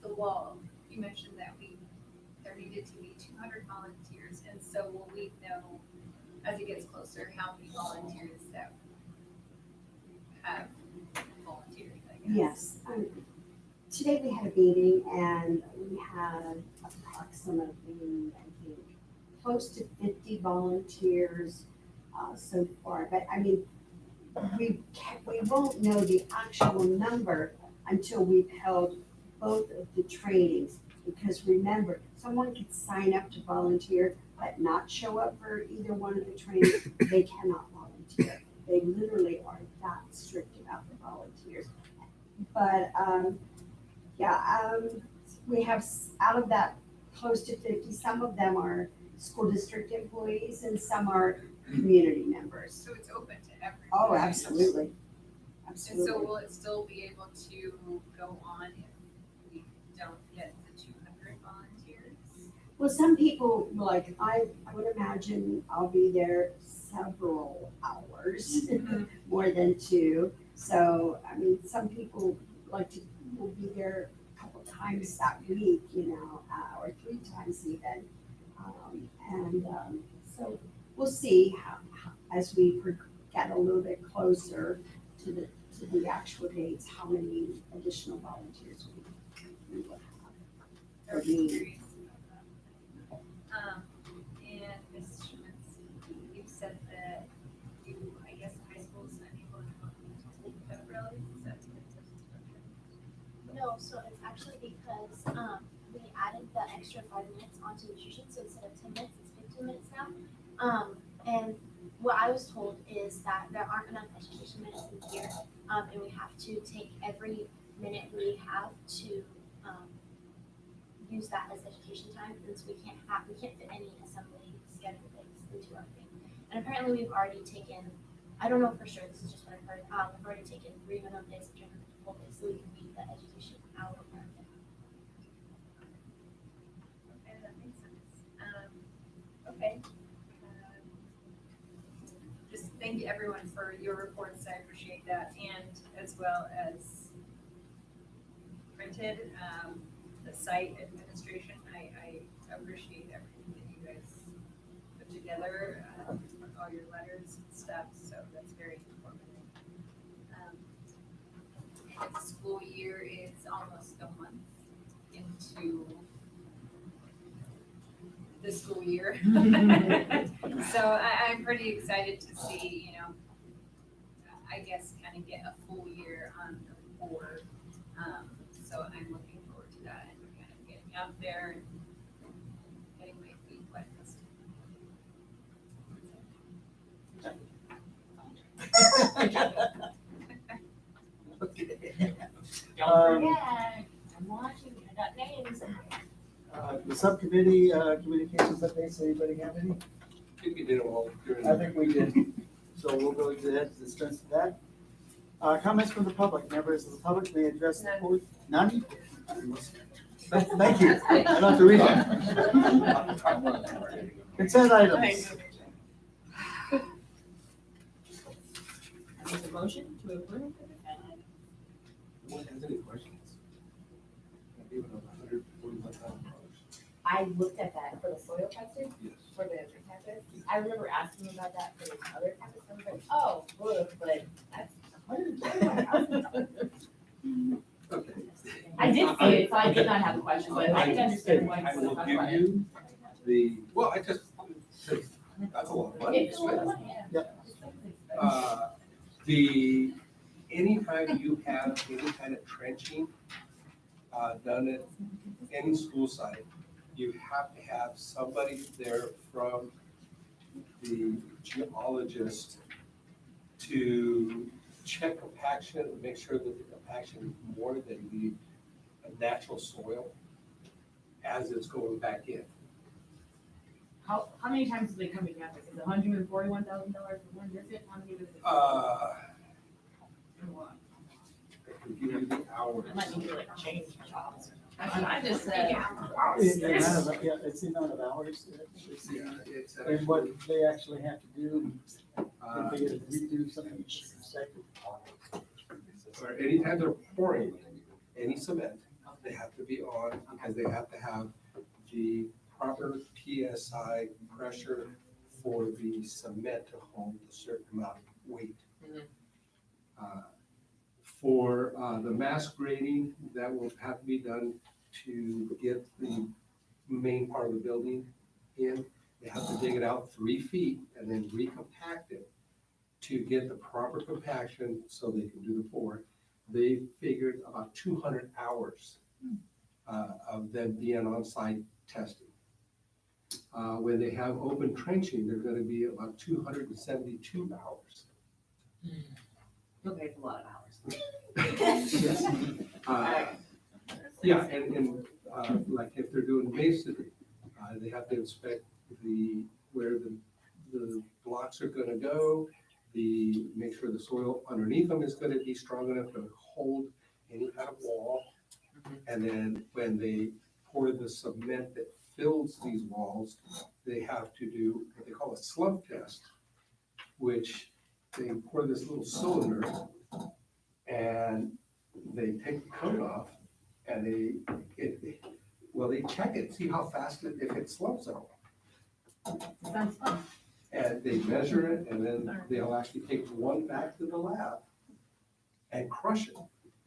the wall, you mentioned that there needed to be 200 volunteers, and so will we know as it gets closer how many volunteers that have volunteered, I guess? Yes. Today we had a meeting and we had approximately, I think, close to 50 volunteers so far. But I mean, we won't know the actual number until we've held both of the trainings. Because remember, someone could sign up to volunteer but not show up for either one of the trainings, they cannot volunteer. They literally are that strict about the volunteers. But we have out of that close to 50, some of them are school district employees and some are community members. So it's open to everyone? Oh, absolutely. And so Absolutely. will it still be able to go on if we don't get the 200 volunteers? Well, some people, like, I would imagine I'll be there several hours, more than 2. So, I mean, some people will be there a couple times that week, or 3 times even. So we'll see how as we get a little bit closer to the actual dates, how many additional volunteers we will have. I was curious about that. And Ms. Schmitz, you said that I guess high school is unable to come to federally, is that? No, so it's actually because we added the extra 5 minutes onto nutrition, so instead of 10 minutes, it's 15 minutes now. And what I was told is that there aren't enough education minutes in the year, and we have to take every minute we have to use that as education time, since we can't fit any assembly schedule things into our thing. And apparently we've already taken, I don't know for sure, this is just what I've heard, we've already taken 3 minimum days of general whole days, so we can meet the education hour requirement. Okay, that makes sense. Okay. Just thank you everyone for your reports, I appreciate that, and as well as printed, the site administration, I appreciate everything that you guys put together, all your letters and stuff, so that's very informative. And the school year is almost a month into the school year. So I'm pretty excited to see, I guess kind of get a full year on the board. So I'm looking forward to that and kind of getting out there and getting my feet wet. Don't forget, I'm watching, I got names. The subcommittee communications updates, anybody have any? I think we did them all during. I think we did. So we'll go ahead to discuss that. Comments from the public. Members of the public may address the board. None? Thank you. I don't have to read it. Consent items. I make a motion to approve. Anyone has any questions? I gave it $141,000. I looked at that for the soil testing Yes. for the campus. I remember asking about that for the other campus. I was like, oh, look, but that's $121,000. Okay. I did see it, so I did not have a question, but I can understand why I you will talk give about it. you well, that's a lot of money. It's a lot of money, yeah. Anytime you have any kind of trenching, done at any school site, you have to have somebody there from the geologist to check compaction, make sure that the compaction is more than the natural soil as it's going back in. How many times do they come to campus? Is it $141,000 for one visit? How many visits? I can give you the hours. I might need to like change jobs. I just said. It's the amount of hours. Yeah, it's And what actually, they actually have to do, if they get to redo something. or anytime they're pouring any cement, they have to be on, because they have to have the proper PSI pressure for the cement to hold a certain amount of weight. For the mass grading, that will have to be done to get the main part of the building in. They have to dig it out 3 feet and then recompact it to get the proper compaction so they can do the pour. They figured about 200 hours of them being on site testing. When they have open trenching, they're gonna be about 272 hours. Okay, it's a lot of hours. Yes. Yeah, and like if they're doing masonry, they have to inspect where the blocks are gonna go, make sure the soil underneath them is gonna be strong enough to hold any kind of wall. And then when they pour the cement that fills these walls, they have to do what they call a slump test, which they pour this little cylinder and they take the coat off and they check it, see how fast if it slumps at all. Sounds fun. And they measure it, and then they'll actually take one back to the lab and crush it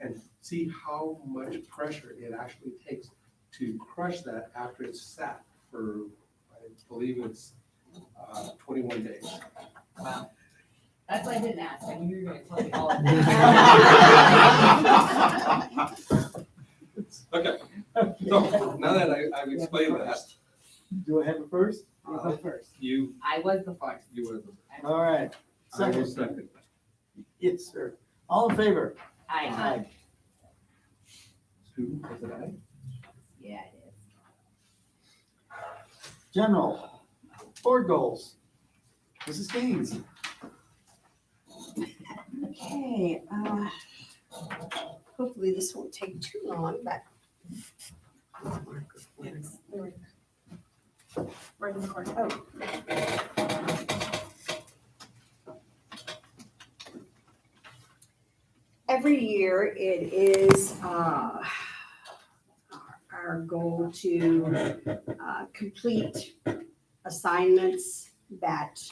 and see how much pressure it actually takes to crush that after it's sat for, I believe it's 21 days. Wow. That's why I didn't ask. I knew you were gonna tell me all of that. Okay, so now that I've explained that, Do I have it first? You go first. I was the first. you were the, All right. I will Second. second. Yes, sir. All in favor? I. Student, was it aye? Yeah, it is. General, board goals. Mrs. Gaines. Okay, hopefully this won't take too long, but. Right in the corner. Oh. Every year it is our goal to complete assignments that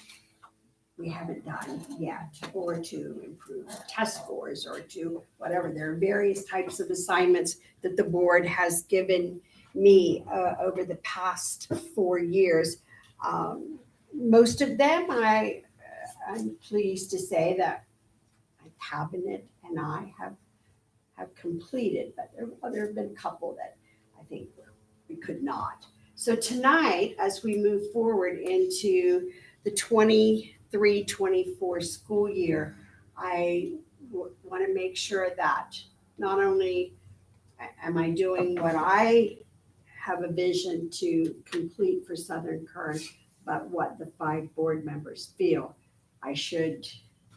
we haven't done yet, or to improve test scores, or to whatever. There are various types of assignments that the board has given me over the past 4 years. Most of them, I'm pleased to say that my cabinet and I have completed, but there have been a couple that I think we could not. So tonight, as we move forward into the 23-24 school year, I want to make sure that not only am I doing what I have a vision to complete for Southern Current, but what the 5 board members feel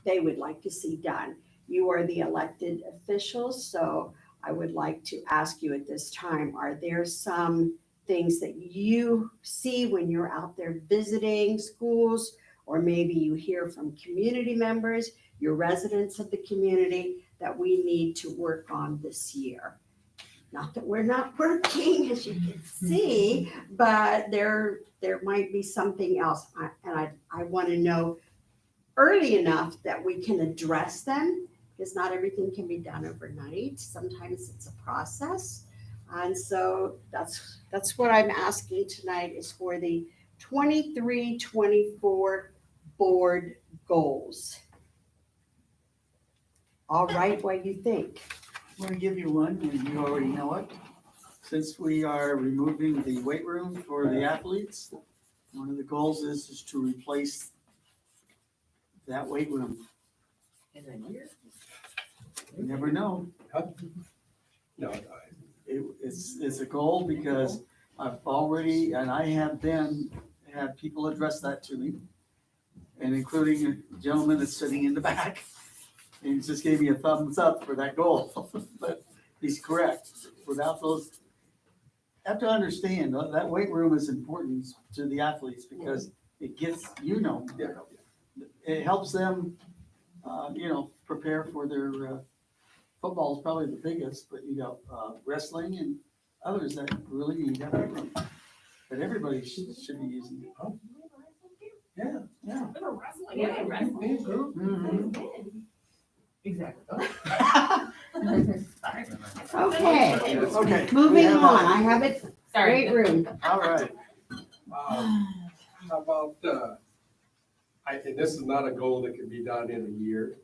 they would like to see done. You are the elected officials, so I would like to ask you at this time, are there some things that you see when you're out there visiting schools, or maybe you hear from community members, your residents of the community, that we need to work on this year? Not that we're not working, as you can see, but there might be something else. I want to know early enough that we can address them because not everything can be done overnight. Sometimes it's a process. And so that's what I'm asking tonight is for the 23-24 board goals. All right, what do you think? I'm gonna give you one, and you already know it. Since we are removing the weight room for the athletes, one of the goals is to replace that weight room. In a year? You never know. No, It's a goal because I've already, and I have had people address that to me, and including a gentleman that's sitting in the back. And he just gave me a thumbs up for that goal, but he's correct. Without those, have to understand that weight room is important to the athletes because it gets, it helps them, prepare for their, football is probably the biggest, but you got wrestling and others that really need that weight room. But everybody should be using it. Yeah, yeah. Yeah, wrestling. Mhm. Exactly. Okay, Okay. moving we have on. that. I have it, Sorry. weight room. All right. How about, and this is not a goal that can be done in a year.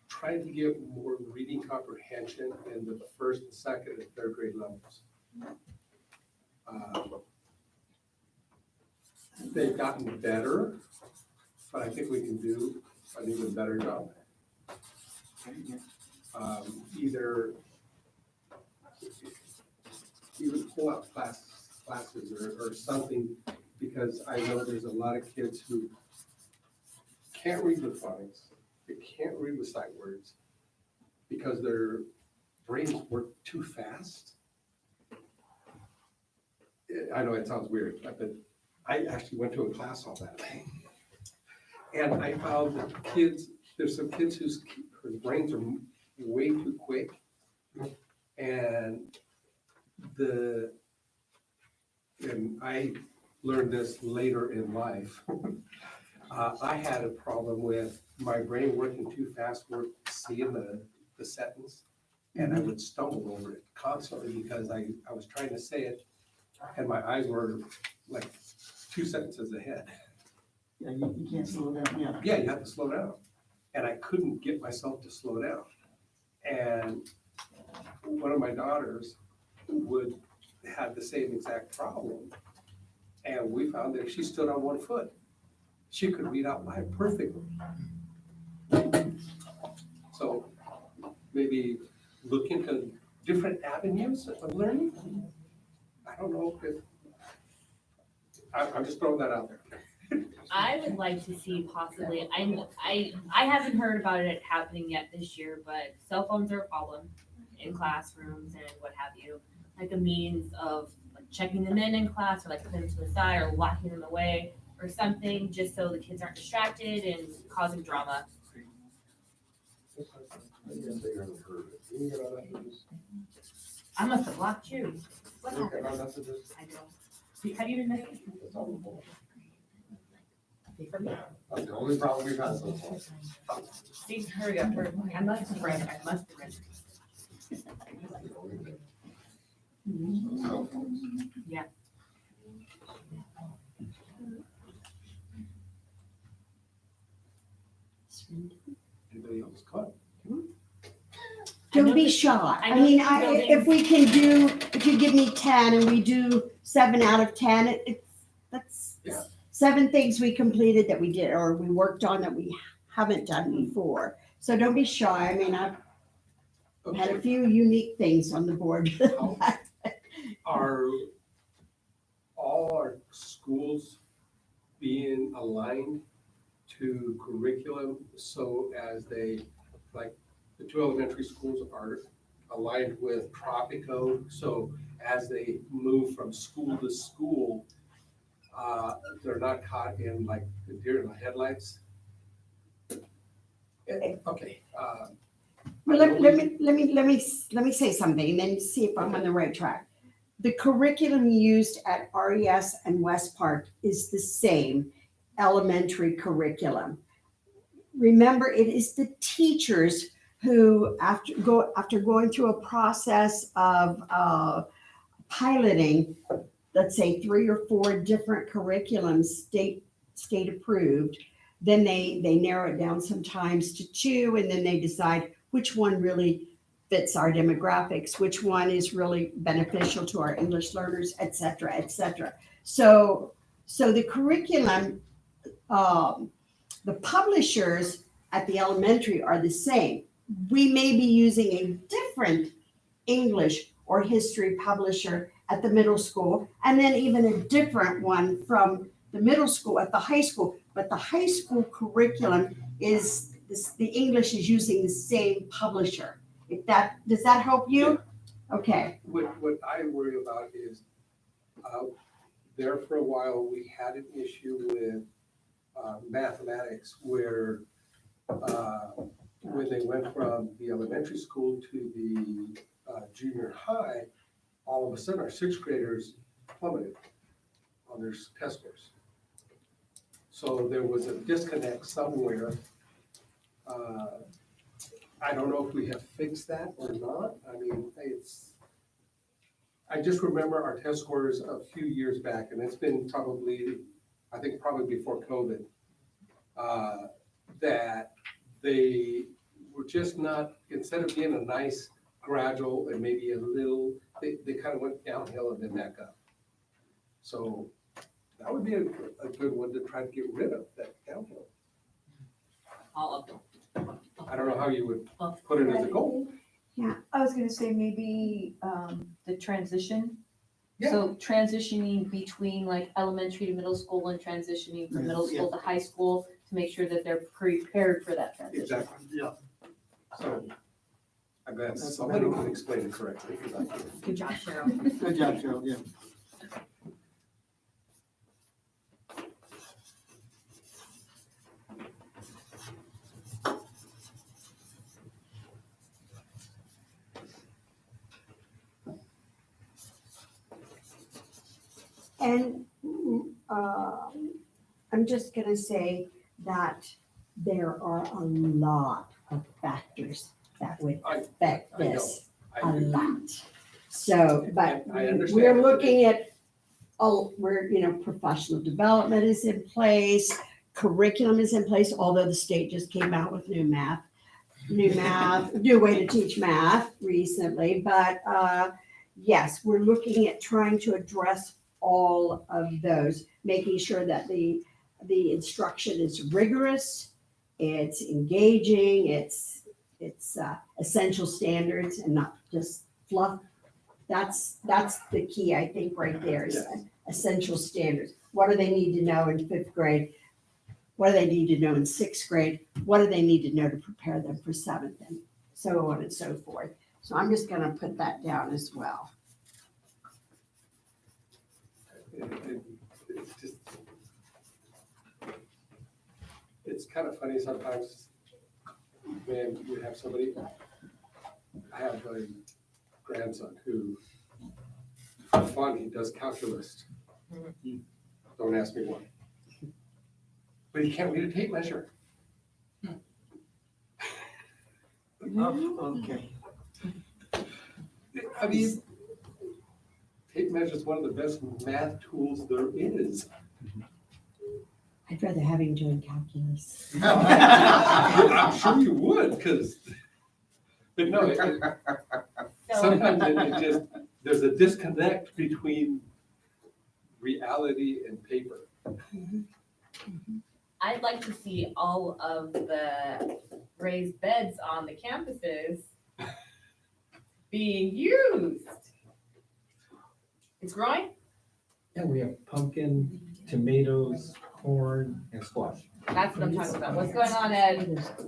Try to get more reading comprehension in the first, second, and third grade levels. They've gotten better, but I think we can do an even better job. Either pull out classes or something, because I know there's a lot of kids who can't read the phonics, they can't read the sight words, because their brains work too fast. I know it sounds weird, but I actually went to a class on that. And I found that there's some kids whose brains are way too quick. And I learned this later in life. I had a problem with my brain working too fast, seeing the sentence, and I would stumble over it constantly because I was trying to say it, and my eyes were like 2 sentences ahead. Yeah, you can't slow down, yeah. Yeah, you have to slow down. And I couldn't get myself to slow down. And one of my daughters would have the same exact problem. And we found that if she stood on one foot, she could read out loud perfectly. So maybe look into different avenues of learning. I don't know if, I'm just throwing that out there. I would like to see possibly, I haven't heard about it happening yet this year, but cell phones are a problem in classrooms and what have you. Like a means of like checking them in class, or like putting them to the side or locking them away or something, just so the kids aren't distracted and causing drama. I must have blocked you. What happened? I don't. Have you been messaging? For me? That's the only problem we've had so far. See, hurry up. I must have read it. I must have read it. Cell phones. Yeah. Anybody else caught? Don't be shy. I I know mean, these buildings- if we can do, if you give me 10 and we do 7 out of 10, that's Yeah. 7 things we completed that we did, or we worked on that we haven't done before. So don't be shy. I mean, I've had a few unique things on the board. Are all our schools being aligned to curriculum so as they, like, the 2 elementary schools are aligned with Tropico, so as they move from school to school, they're not caught in like the deer in the headlights? Okay. Well, let me say something and then see if I'm on the right track. The curriculum used at RES and West Park is the same elementary curriculum. remember, it is the teachers who, after going through a process of piloting, let's say 3 or 4 different curriculums, state approved, then they narrow it down sometimes to 2, and then they decide which one really fits our demographics, which one is really beneficial to our English learners, et cetera, et cetera. So the curriculum, the publishers at the elementary are the same. We may be using a different English or history publisher at the middle school, and then even a different one from the middle school at the high school. But the high school curriculum is, the English is using the same publisher. Does that help you? Okay. What I worry about is, there for a while, we had an issue with mathematics where when they went from the elementary school to the junior high, all of a sudden our 6th graders plummeted on their test scores. So there was a disconnect somewhere. I don't know if we have fixed that or not. I mean, I just remember our test scores a few years back, and it's been probably before COVID, that they were just not, instead of being a nice gradual and maybe a little, they kind of went downhill and then back up. So that would be a good one to try to get rid of, that downhill. I don't know how you would put it as a goal. Yeah. I was gonna say maybe the transition. Yeah. So transitioning between like elementary to middle school and transitioning from middle school to high school to make sure that they're prepared for that transition. Exactly. Yeah. So I'm glad somebody can explain it correctly. Because I can't. Good job, Cheryl. Good job, Cheryl, yeah. And I'm just going to say that there are a lot of factors that would affect I know. this, I a do. lot. So, but I understand. we're looking at, professional development is in place, curriculum is in place, although the state just came out with new way to teach math recently. But yes, we're looking at trying to address all of those, making sure that the instruction is rigorous, it's engaging, it's essential standards and not just fluff. That's the key, I think, right there is essential standards. What do they need to know in 5th grade? What do they need to know in 6th grade? What do they need to know to prepare them for 7th, and so on and so forth. So I'm just gonna put that down as well. It's just, it's kind of funny sometimes when you have somebody. I have a grandson who, for fun, he does calculus. Don't ask me why. But he can't read a tape measure. Okay. I mean, tape measure is one of the best math tools there is. I'd rather have him doing calculus. I'm sure you would, but no, sometimes it just, there's a disconnect between reality and paper. I'd like to see all of the raised beds on the campuses being used. It's growing? Yeah, we have pumpkin, tomatoes, corn, and squash. That's what I'm talking about. What's going on at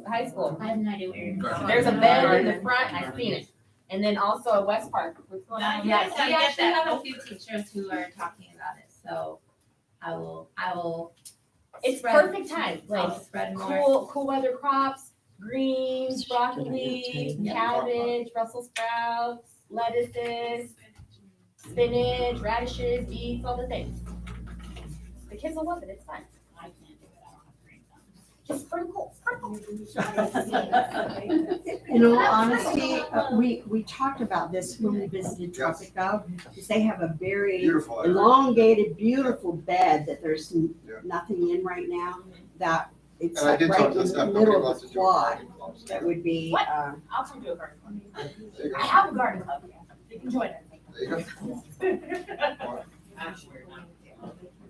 high school? I have no idea where you're going. There's a bed in the front, I've seen it. And then also at West Park. What's going on? Yes, We I get actually that. have A few teachers who are talking about it, so I will. It's spread- perfect time, I'll like spread more. cool weather crops, greens, broccoli, cabbage, Brussels sprouts, lettuces, spinach, radishes, beets, all the things. The kids will love it, it's fun. Just sprinkle, sprinkle. In all honesty, we talked about this when we visited Tropico, because they have a very Beautiful area. elongated, beautiful bed that there's Yeah. nothing in right now, that it's And I like did right talk in to the Steph, middle nobody of wants the to do a quad. garden club. so That would be, What? I'll come do a garden club. there you go. I have a garden club, yeah. You can join us. There you go.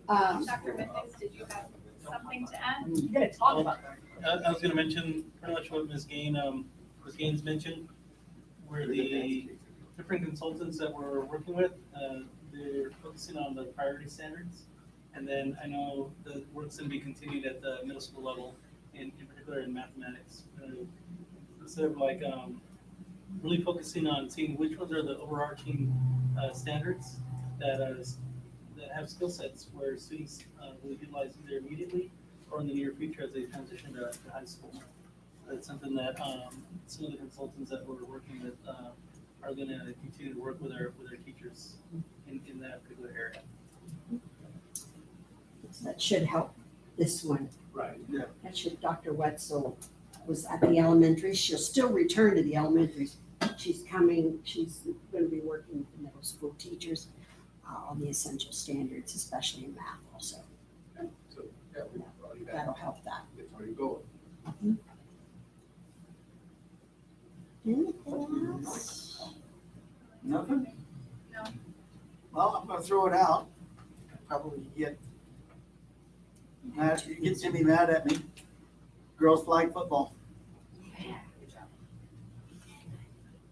Dr. Mendez, did you have something to add? You're gonna talk about that. I was gonna mention pretty much what Ms. Gaines mentioned, where the different consultants that we're working with, they're focusing on the priority standards. And then I know the work's gonna be continued at the middle school level, in particular in mathematics. Instead of like, really focusing on seeing which ones are the overarching, standards that have skill sets where students, will utilize either immediately or in the near future as they transition to high school. That's something that, some of the consultants that we're working with, are gonna continue to work with our teachers in that particular area. that should help this one. Right. Yeah. That should, Dr. Wetzel was at the elementary, she'll still return to the elementaries. She's gonna be working with the middle school teachers on the essential standards, especially in math also. So, yeah, we already That'll help that. It's already going. Anything else? Nothing? No. Well, I'm gonna throw it out. Probably get Jimmy mad at me. Girls flag football.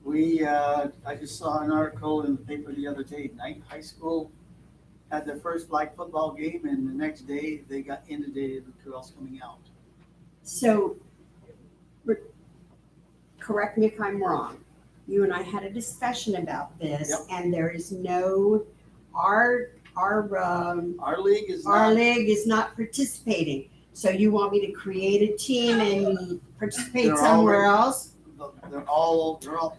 I just saw an article in the paper the other day, Knight High School had their first flag football game, and the next day they got inundated with girls coming out. So, correct me if I'm wrong, you and I had a discussion about this, Yep. and there is no, our Our league is league is not participating. So you want me to create a team and participate They're somewhere else?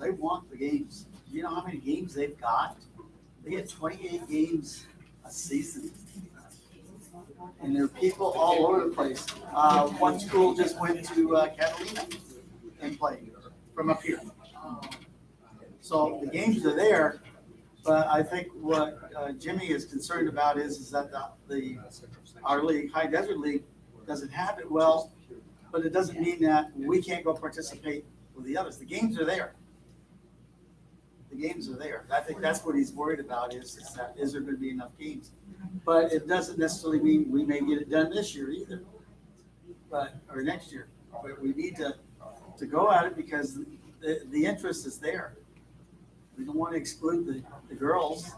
they want the games. You know how many games they've got? They get 28 games a season. And there are people all over the place. One school just went to Catalina and played from up here. So the games are there, but I think what Jimmy is concerned about is that our league, High Desert League, doesn't have it well, but it doesn't mean that we can't go participate with the others. The games are there. The games are there. I think that's what he's worried about is there going to be enough games? But it doesn't necessarily mean we may get it done this year either, or next year. But we need to go at it because the interest is there. We don't want to exclude the girls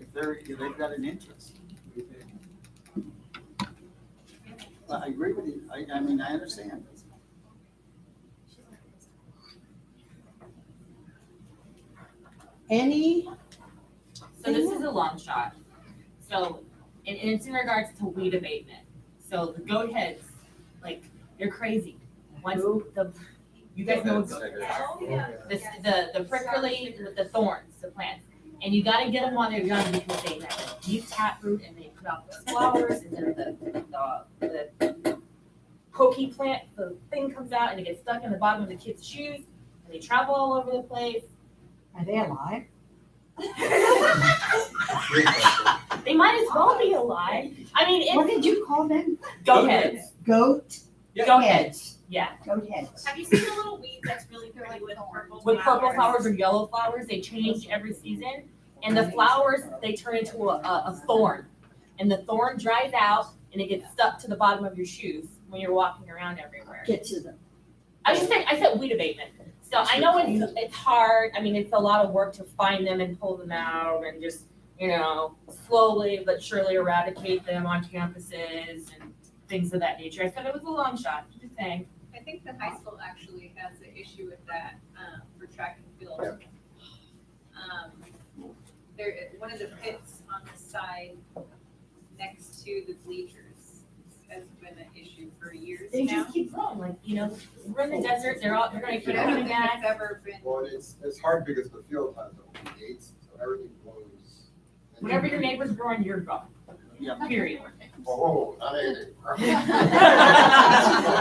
if they've got an interest. I agree with you. I mean, I understand. Any? So this is a long shot. So, and it's in regards to weed abatement. So the goat heads, like, they're crazy. Once you guys know what goat heads are. Oh, yeah. The prickly with the thorns, the plants. And you gotta get them while they're young because they have a deep taproot and they put out the flowers and then the pokey plant, the thing comes out and it gets stuck in the bottom of the kid's shoes and they travel all over the place. Are they alive? They might as well be alive. I mean, What it's did you call them? goat heads. Goat Goat heads, yeah. Goat heads. Have you seen the little weed that's really pretty with purple With purple flowers or yellow flowers, they change every season. And the flowers, they turn into a thorn. And the thorn dries out and it gets stuck to the bottom of your shoes when you're walking around everywhere. Get to them. I said weed abatement. So I know it's hard. I mean, it's a lot of work to find them and pull them out and just, slowly but surely eradicate them on campuses and things of that nature. I said it was a long shot, just saying. I think the high school actually has an issue with that, for track and field. One of the pits on the side next to the bleachers has been an issue for years They now. just keep growing, we're in the desert, they're gonna keep But I don't coming think back. it's ever been. Well, it's hard because the field has open gates, so everything blows. Whatever your neighbors growing, you're growing. Yeah. Period. Whoa, not anything.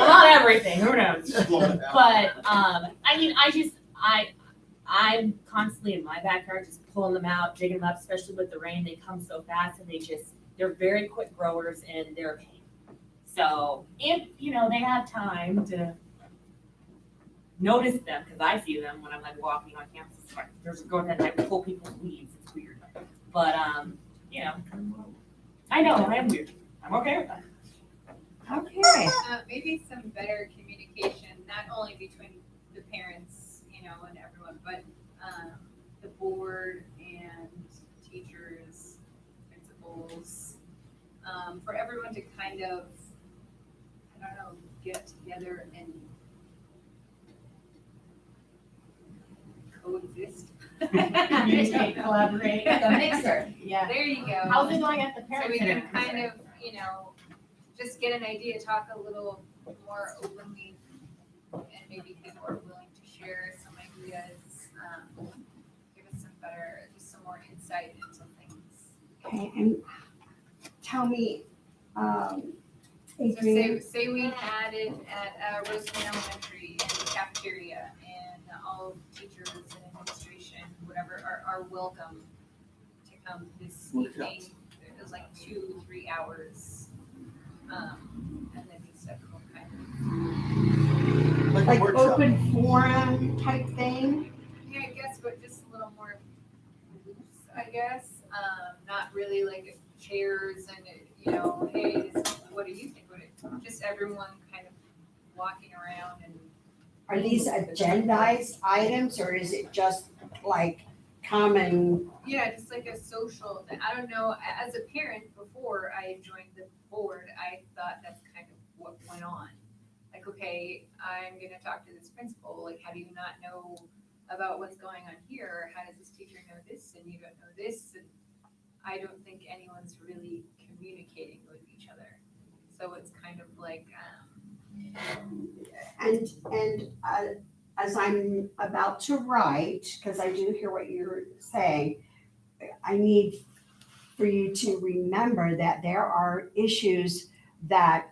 Not everything, who knows? Just slow it down. But, I mean, I'm constantly in my backyard just pulling them out, digging them up, especially with the rain. They come so fast and they're very quick growers and they're a pain. So if, they have time to notice them, because I see them when I'm like walking on campus, there's going ahead and I pull people's weeds, it's weird. But, I know, I am weird. I'm okay with that. Okay. Maybe some better communication, not only between the parents, and everyone, but the board and teachers, principals, for everyone to kind of, I don't know, get together and coexist. Communicate, collaborate, like a mixer. Yeah. There you go. How's it going at the So parent we center? can kind of, just get an idea, talk a little more openly, and maybe people are willing to share some ideas, give us just some more insight into things. Okay, and tell me, So Adrian, say we had it at Roseman Elementary and the cafeteria, and all teachers and administration, whatever, are welcome to come this evening. It was like 2-3 hours. And then we said, kind like a workshop. open forum type thing? yeah, I guess, but just a little more loose, I guess. Not really like chairs and, hey, what do you think? Just everyone kind of walking around and. Are these agendized items or is it just like common? Yeah, just like a social thing. I don't know, as a parent, before I joined the board, I thought that's kind of what went on. Like, okay, I'm gonna talk to this principal, like, how do you not know about what's going on here? How does this teacher know this and you don't know this? And I don't think anyone's really communicating with each other. So it's kind of like, And as I'm about to write, because I do hear what you're saying, I need for you to remember that there are issues that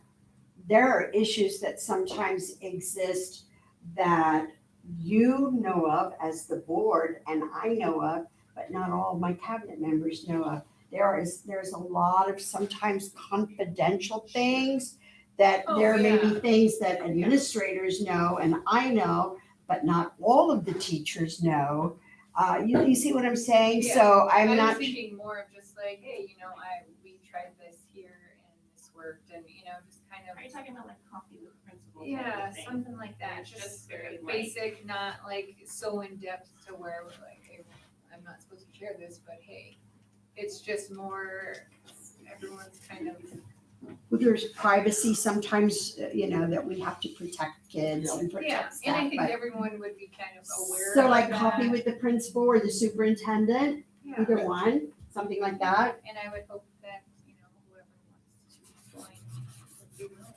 sometimes exist that you know of as the board and I know of, but not all of my cabinet members know of. There's a lot of sometimes confidential things that there may be things that administrators know and I know, but not all of the teachers know. You see what I'm saying? Yeah. So I I'm was not, thinking more of just like, hey, we tried this here and this worked and, just kind of. Are you talking about like coffee with principals? Yeah, something like that, It's just very light. basic, not like so in-depth to where we're like, hey, I'm not supposed to share this, but hey, it's just more, everyone's kind of. there's privacy sometimes, that we have to protect kids and Yeah, protect and I staff, think but. everyone would be kind of aware So of like that. coffee with the principal or the superintendent, Yeah, either one, something like that. and I would hope that, whoever wants to join would be willing.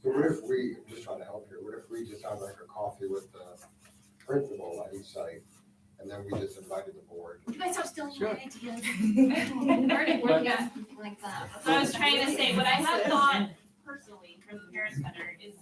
So what if we, just trying to help here, what if we just have like a coffee with the principal at each site? And then we just invited the board. You guys have still Sure. ideas. Already working on something like that. So I was trying to say, what I have thought personally from the parent center is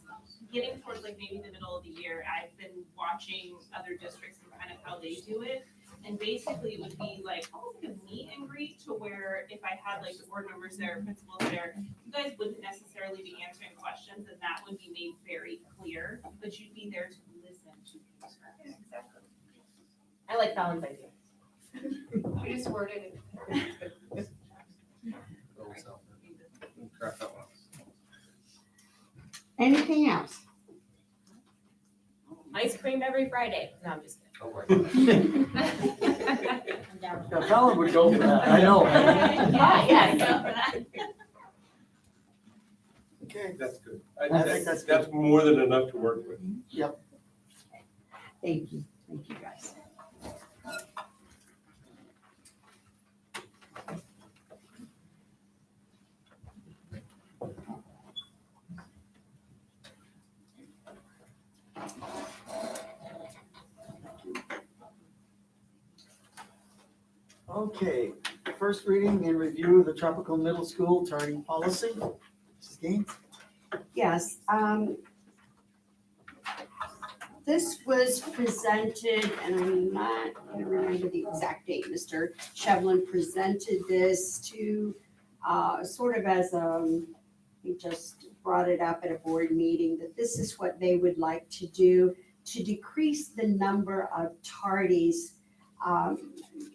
getting towards like maybe the middle of the year, I've been watching other districts and kind of how they do it. And basically it would be like almost like a meet and greet to where if I had like the board members there, principals there, you guys wouldn't necessarily be answering questions and that would be made very clear, but you'd be there to listen to people's questions. Exactly. I like Fallon's idea. You just worded it. Craft that one. Anything else? Ice cream every Friday. No, I'm just kidding. Oh my God. I'm down. Yeah, Fallon would go for that, I know. Yeah, go for that. Okay, That's good. I think that's That's more than enough to work with. Thank you guys. okay. first reading and review of the tropical middle school tardy policy. Mrs. Gaines? Yes, this was presented, and I'm not gonna remember the exact date, Mr. Shevlin presented this to, sort of as, he just brought it up at a board meeting, that this is what they would like to do to decrease the number of tardies.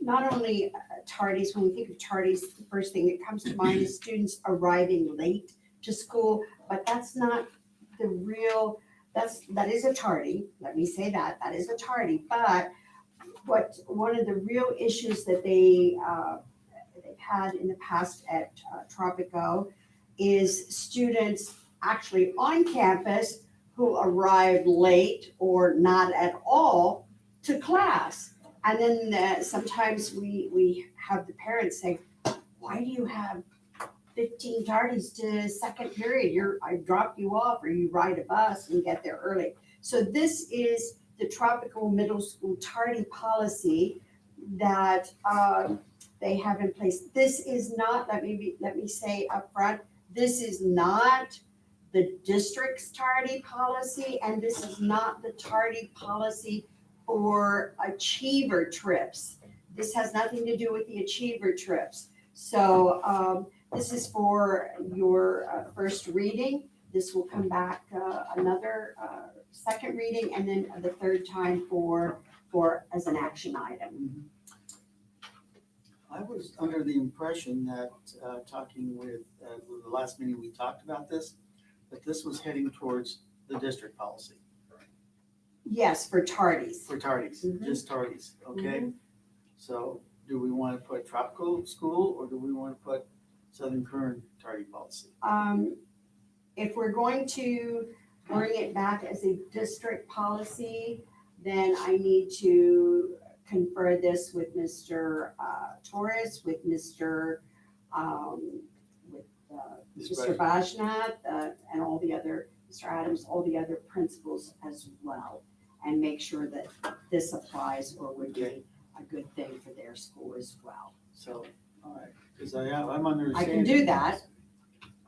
Not only tardies, when we think of tardies, the first thing that comes to mind is students arriving late to school, but that's not the real, that is a tardy, let me say that, that is a tardy, but one of the real issues that they've had in the past at Tropico is students actually on campus who arrive late or not at all to class. And then sometimes we have the parents say, why do you have 15 tardies to second period? I drop you off, or you ride a bus and get there early. So this is the tropical middle school tardy policy that they have in place. This is not, let me say up front, this is not the district's tardy policy, and this is not the tardy policy for achiever trips. This has nothing to do with the achiever trips. So this is for your first reading. This will come back another second reading, and then the third time for as an action item. I was under the impression that, talking with, the last meeting we talked about this, that this was heading towards the district policy Yes, for tardies. for tardies, Mhm. just tardies, okay? So do we want to put tropical school, or do we want to put Southern Kern tardy policy? If we're going to bring it back as a district policy, then I need to confer this with Mr. Torres, with Mr. Mr. Bajnath, and all the other, Mr. Adams, all the other principals as well, and make sure that this applies or would be a good thing for their school as well. So, all right, because I'm understanding. I can do that.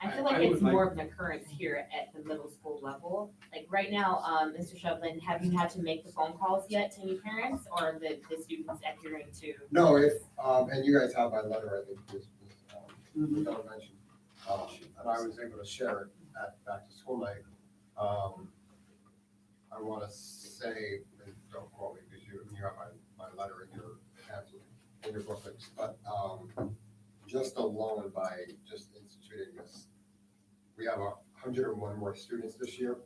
I feel like it's more of an occurrence here at the middle school level. Like right now, Mr. Shevlin, have you had to make the phone calls yet to any parents, or the students adhering to? No, and you guys have my letter, I think, Don mentioned, and I was able to share it at back to school night. I want to say, and don't quote me because you have my letter in your booklets, but just alone by just instituting this, we have 101 more students this year,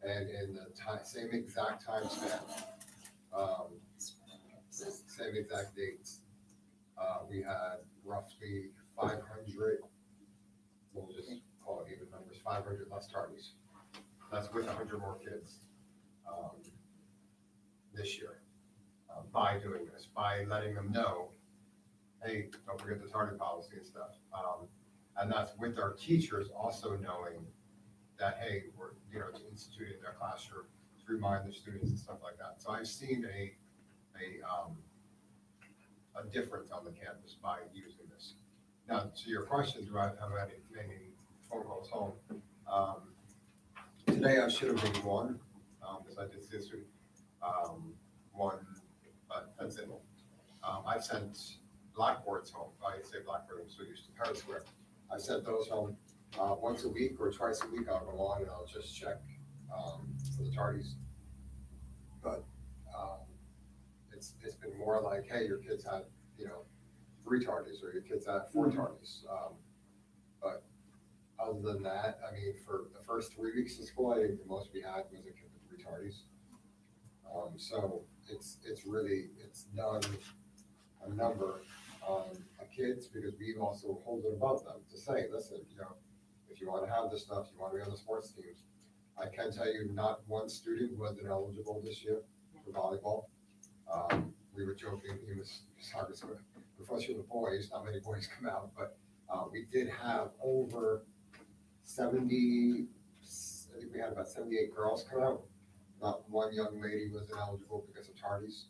and in the same exact time span, same exact dates, we had roughly 500, we'll just call it even numbers, 500 less tardies. That's with 100 more kids this year, by doing this, by letting them know, hey, don't forget the tardy policy and stuff. And that's with our teachers also knowing that, hey, we're, to institute in their classroom, to remind the students and stuff like that. So I've seen a difference on the campus by using this. Now, to your question, do I have any phone calls home? Today I should have made one, because I did see this week, one, but that's it. I've sent blackboards home. I say blackboard, I'm so used to Paris Square. I sent those home once a week or twice a week. I'll go on and I'll just check for the tardies. But it's been more like, hey, your kids had 3 tardies, or your kids had 4 tardies. But other than that, I mean, for the first 3 weeks of school, I think the most we had was a kid with 3 tardies. So it's really done a number of kids, because we also hold it above them to say, listen, if you want to have this stuff, you want to be on the sports teams. I can tell you, not one student wasn't eligible this year for volleyball. We were joking, he was sorry, especially the boys, not many boys come out, but we did have over 70, I think we had about 78 girls come out. Not one young lady was ineligible because of tardies.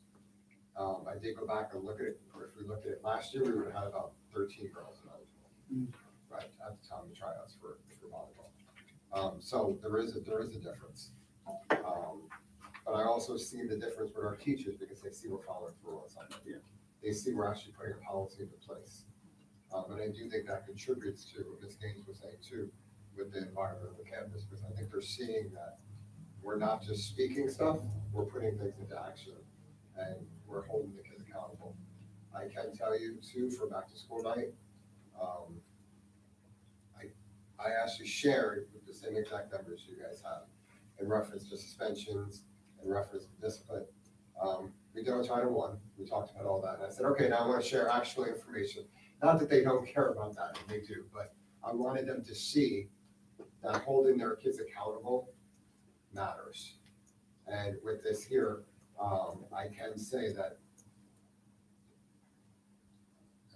I did go back and look at it, if we looked at it last year, we would have had about 13 girls eligible. Right, at the time of tryouts for volleyball. So there is a difference. But I also see the difference with our teachers because they see we're following through on something. Yeah. They see we're actually putting a policy into place. And I do think that contributes to what Ms. Gaines was saying too, with the environment of the campus, because I think they're seeing that we're not just speaking stuff, we're putting things into action and we're holding the kids accountable. I can tell you too, for back to school night, I actually shared with the same exact numbers you guys have in reference to suspensions, in reference to discipline. We did on Title I, we talked about all that, and I said, okay, now I want to share actual information. Not that they don't care about that, and they do, but I wanted them to see that holding their kids accountable matters. And with this here, I can say that,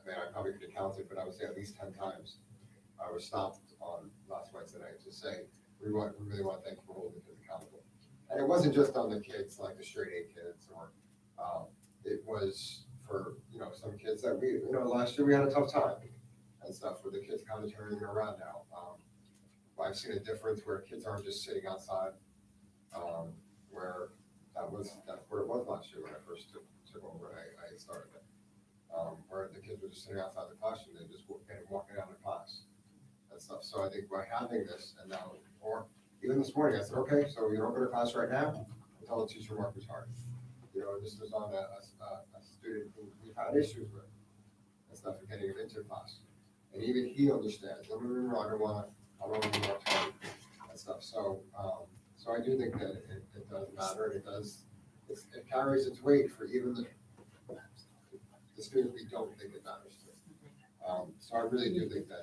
I mean, I probably could have counted, but I would say at least 10 times I was stopped on last Wednesday night to say, we really want to thank you for holding the kids accountable. And it wasn't just on the kids, like the straight A kids, or it was for, some kids that we, last year we had a tough time and stuff with the kids kind of turning it around now. I've seen a difference where kids aren't just sitting outside, where that's where it was last year when I first took over and I started it. Where the kids were just sitting outside the classroom, they just walking out of class and stuff. So I think by having this and now, or even this morning, I said, okay, so you're open to class right now, I tell the teacher Mark was hard. This was on a student who we've had issues with and stuff and getting him into class. And even he understands, I don't want to be more tardy and stuff. So I do think that it does matter, and it carries its weight for even the students we don't think it matters to. So I really do think that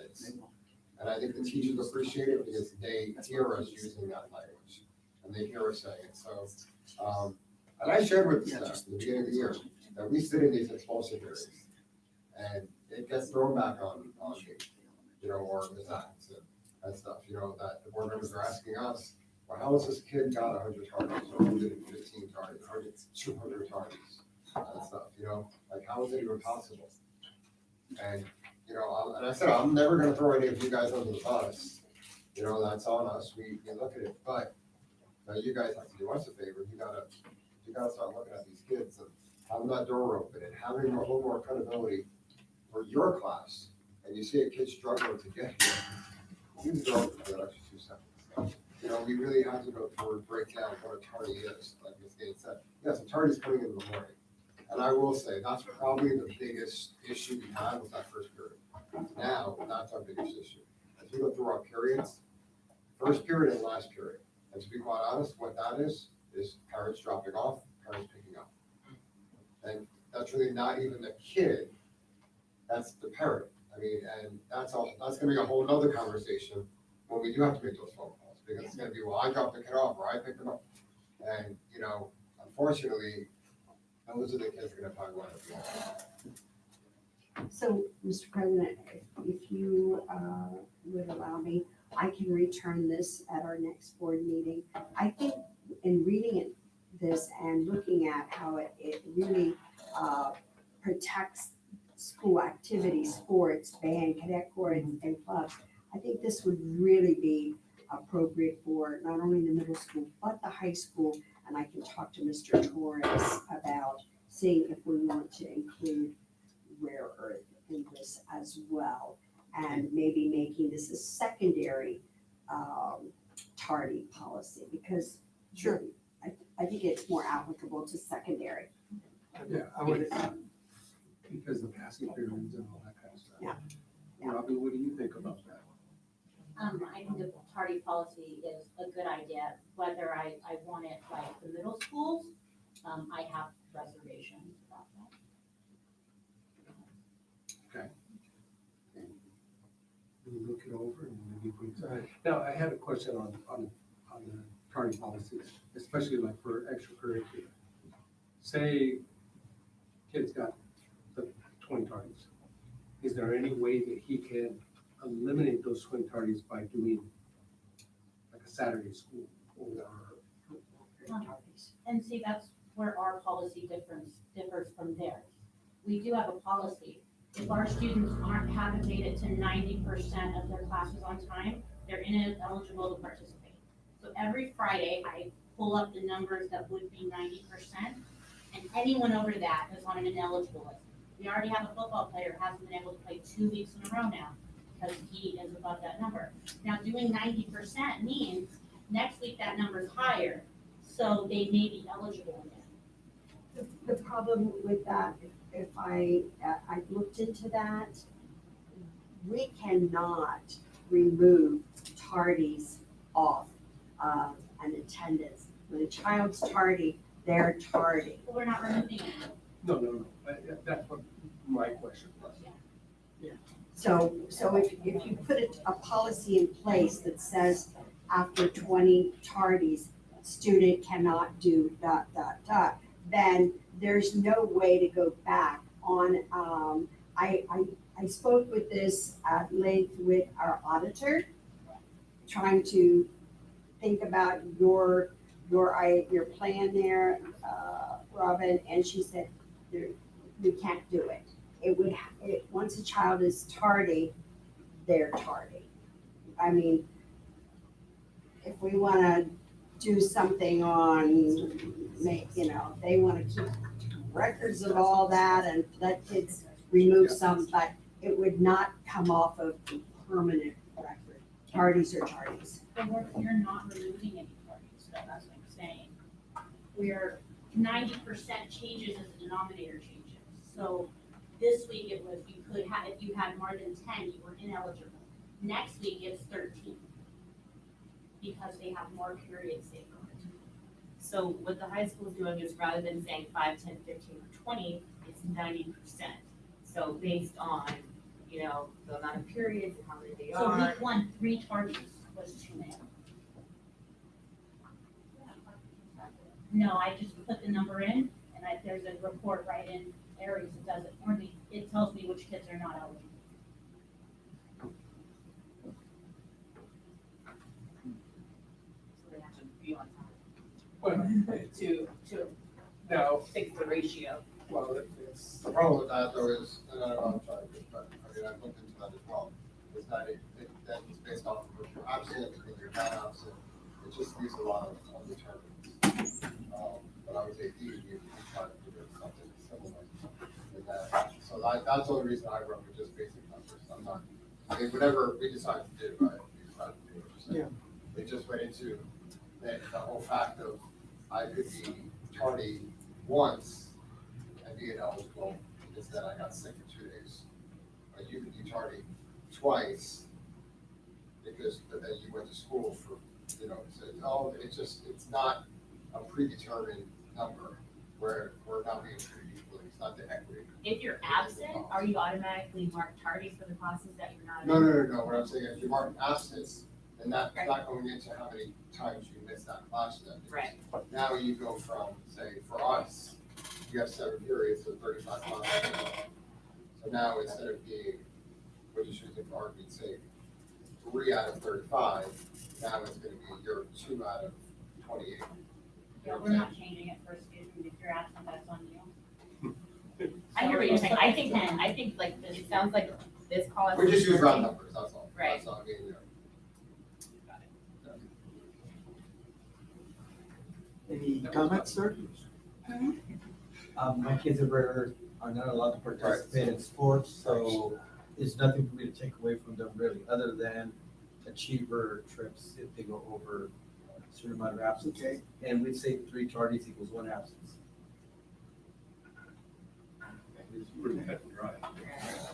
and I think the teachers appreciate it because they hear us using that language and they hear us saying it. So, and I shared with the staff at the beginning of the year that we sit in these expulsion hearings and it gets thrown back on me, or Ms. Atkinson and stuff, that the board members are asking us, well, how has this kid got 100 targets or 115 targets, 200 targets and stuff, like how is it even possible? And, and I said, I'm never gonna throw any of you guys under the bus, that's on us, we look at it, but you guys have to do us a favor, you gotta start looking at these kids and having that door open and having a little more credibility for your class, and you see a kid struggling to get here, you can go for that extra 2 seconds. We really have to go through and break down what a tardy is, like Ms. Gates said. Yes, a tardy is coming in the morning. And I will say, that's probably the biggest issue we had was that first period. Now, that's our biggest issue. As we go through our periods, first period and last period. And to be quite honest, what that is parents dropping off, parents picking up. And that's really not even the kid, that's the parent. I mean, and that's gonna be a whole nother conversation when we do have to make those phone calls, because it's gonna be, well, I dropped the kid off or I picked him up. And, unfortunately, those are the kids that are gonna probably want to be. So, Mr. President, if you would allow me, I can return this at our next board meeting. I think in reading this and looking at how it really protects school activities, sports, band, cadet corps, and clubs, I think this would really be appropriate for not only the middle school, but the high school. And I can talk to Mr. Torres about seeing if we want to include rare earth in this as well. And maybe making this a secondary tardy policy, because sure, I think it's more applicable to secondary. Yeah, I would, because the passing periods and all that kind of stuff. Yeah. Robin, what do you think about that? I think the tardy policy is a good idea, whether I want it like the middle schools, I have reservations about that. We'll look it over and maybe bring some. Now, I had a question on the tardy policies, especially like for extracurricular. Say kid's got the 20 tardies. Is there any way that he can eliminate those 20 tardies by doing like a Saturday school or? And see, that's where our policy differs from theirs. We do have a policy. If our students haven't made it to 90% of their classes on time, they're ineligible to participate. So every Friday, I pull up the numbers that would be 90%, and anyone over that is on an ineligible list. We already have a football player who hasn't been able to play 2 weeks in a row now because he is above that number. Now, doing 90% means next week that number is higher, so they may be eligible again. The problem with that, if I looked into that, we cannot remove tardies off an attendance. When a child's tardy, they're tardy. But we're not removing it. No. That's what my question was. So if you put a policy in place that says after 20 tardies, student cannot do ... then there's no way to go back on, I spoke with this at length with our auditor, trying to think about your plan there, Robin, and she said, we can't do it. Once a child is tardy, they're tardy. I mean, if we wanna do something on, they wanna keep records of all that and let kids remove some, but it would not come off of the permanent record. Tardies are tardies. But we're not removing any parties, so that's what I'm saying. We're 90% changes as the denominator changes. So this week it was, if you had more than 10, you were ineligible. Next week it's 13. Because they have more periods they go into. So what the high school is doing is rather than saying 5, 10, 15, or 20, it's 90%. So based on, the amount of periods and how many they So are. week 1, 3 tardies was too many. No, I just put the number in, and there's a report right in Aries that does it for me. It tells me which kids are not eligible. So they have to be on time Well, to now, fix the ratio. well, it's, The problem with that though is, and I don't know, I'm sorry, but I've looked into that as well, is that that is based off of if you're absent, because you're not absent, it just leaves a lot of undetermined. When I was 18, you tried to do something similar with that. So that's the only reason I wrote it, just basic numbers. I'm not, whatever we decided to do, right, we decided to do it. So it just went into the whole fact of I could be tardy once and be ineligible because then I got sick for 2 days. But you could be tardy twice but then you went to school for, so it's not a predetermined number where we're not being treated equally. It's not the equity. If you're absent, are you automatically marked tardy for the classes that you're not? No. What I'm saying is, if you mark absence, then that's not going into how many times you missed that class then. Right. Now you go from, say, for us, you have 7 periods, so 35 classes. So now instead of being, which is usually for argument's sake, 3 out of 35, now it's gonna be your 2 out of 28. Yeah, we're not changing it for students. If you're absent, that's on you. I hear what you're saying. I think like this, it sounds like this policy. We just use round numbers, that's all. Right. That's all, Any comments, sir? My kids are not allowed to participate in sports, so there's nothing for me to take away from them really, other than achiever trips if they go over a certain amount of absence. Okay. And we'd say 3 tardies equals 1 absence. it's pretty cut and dry.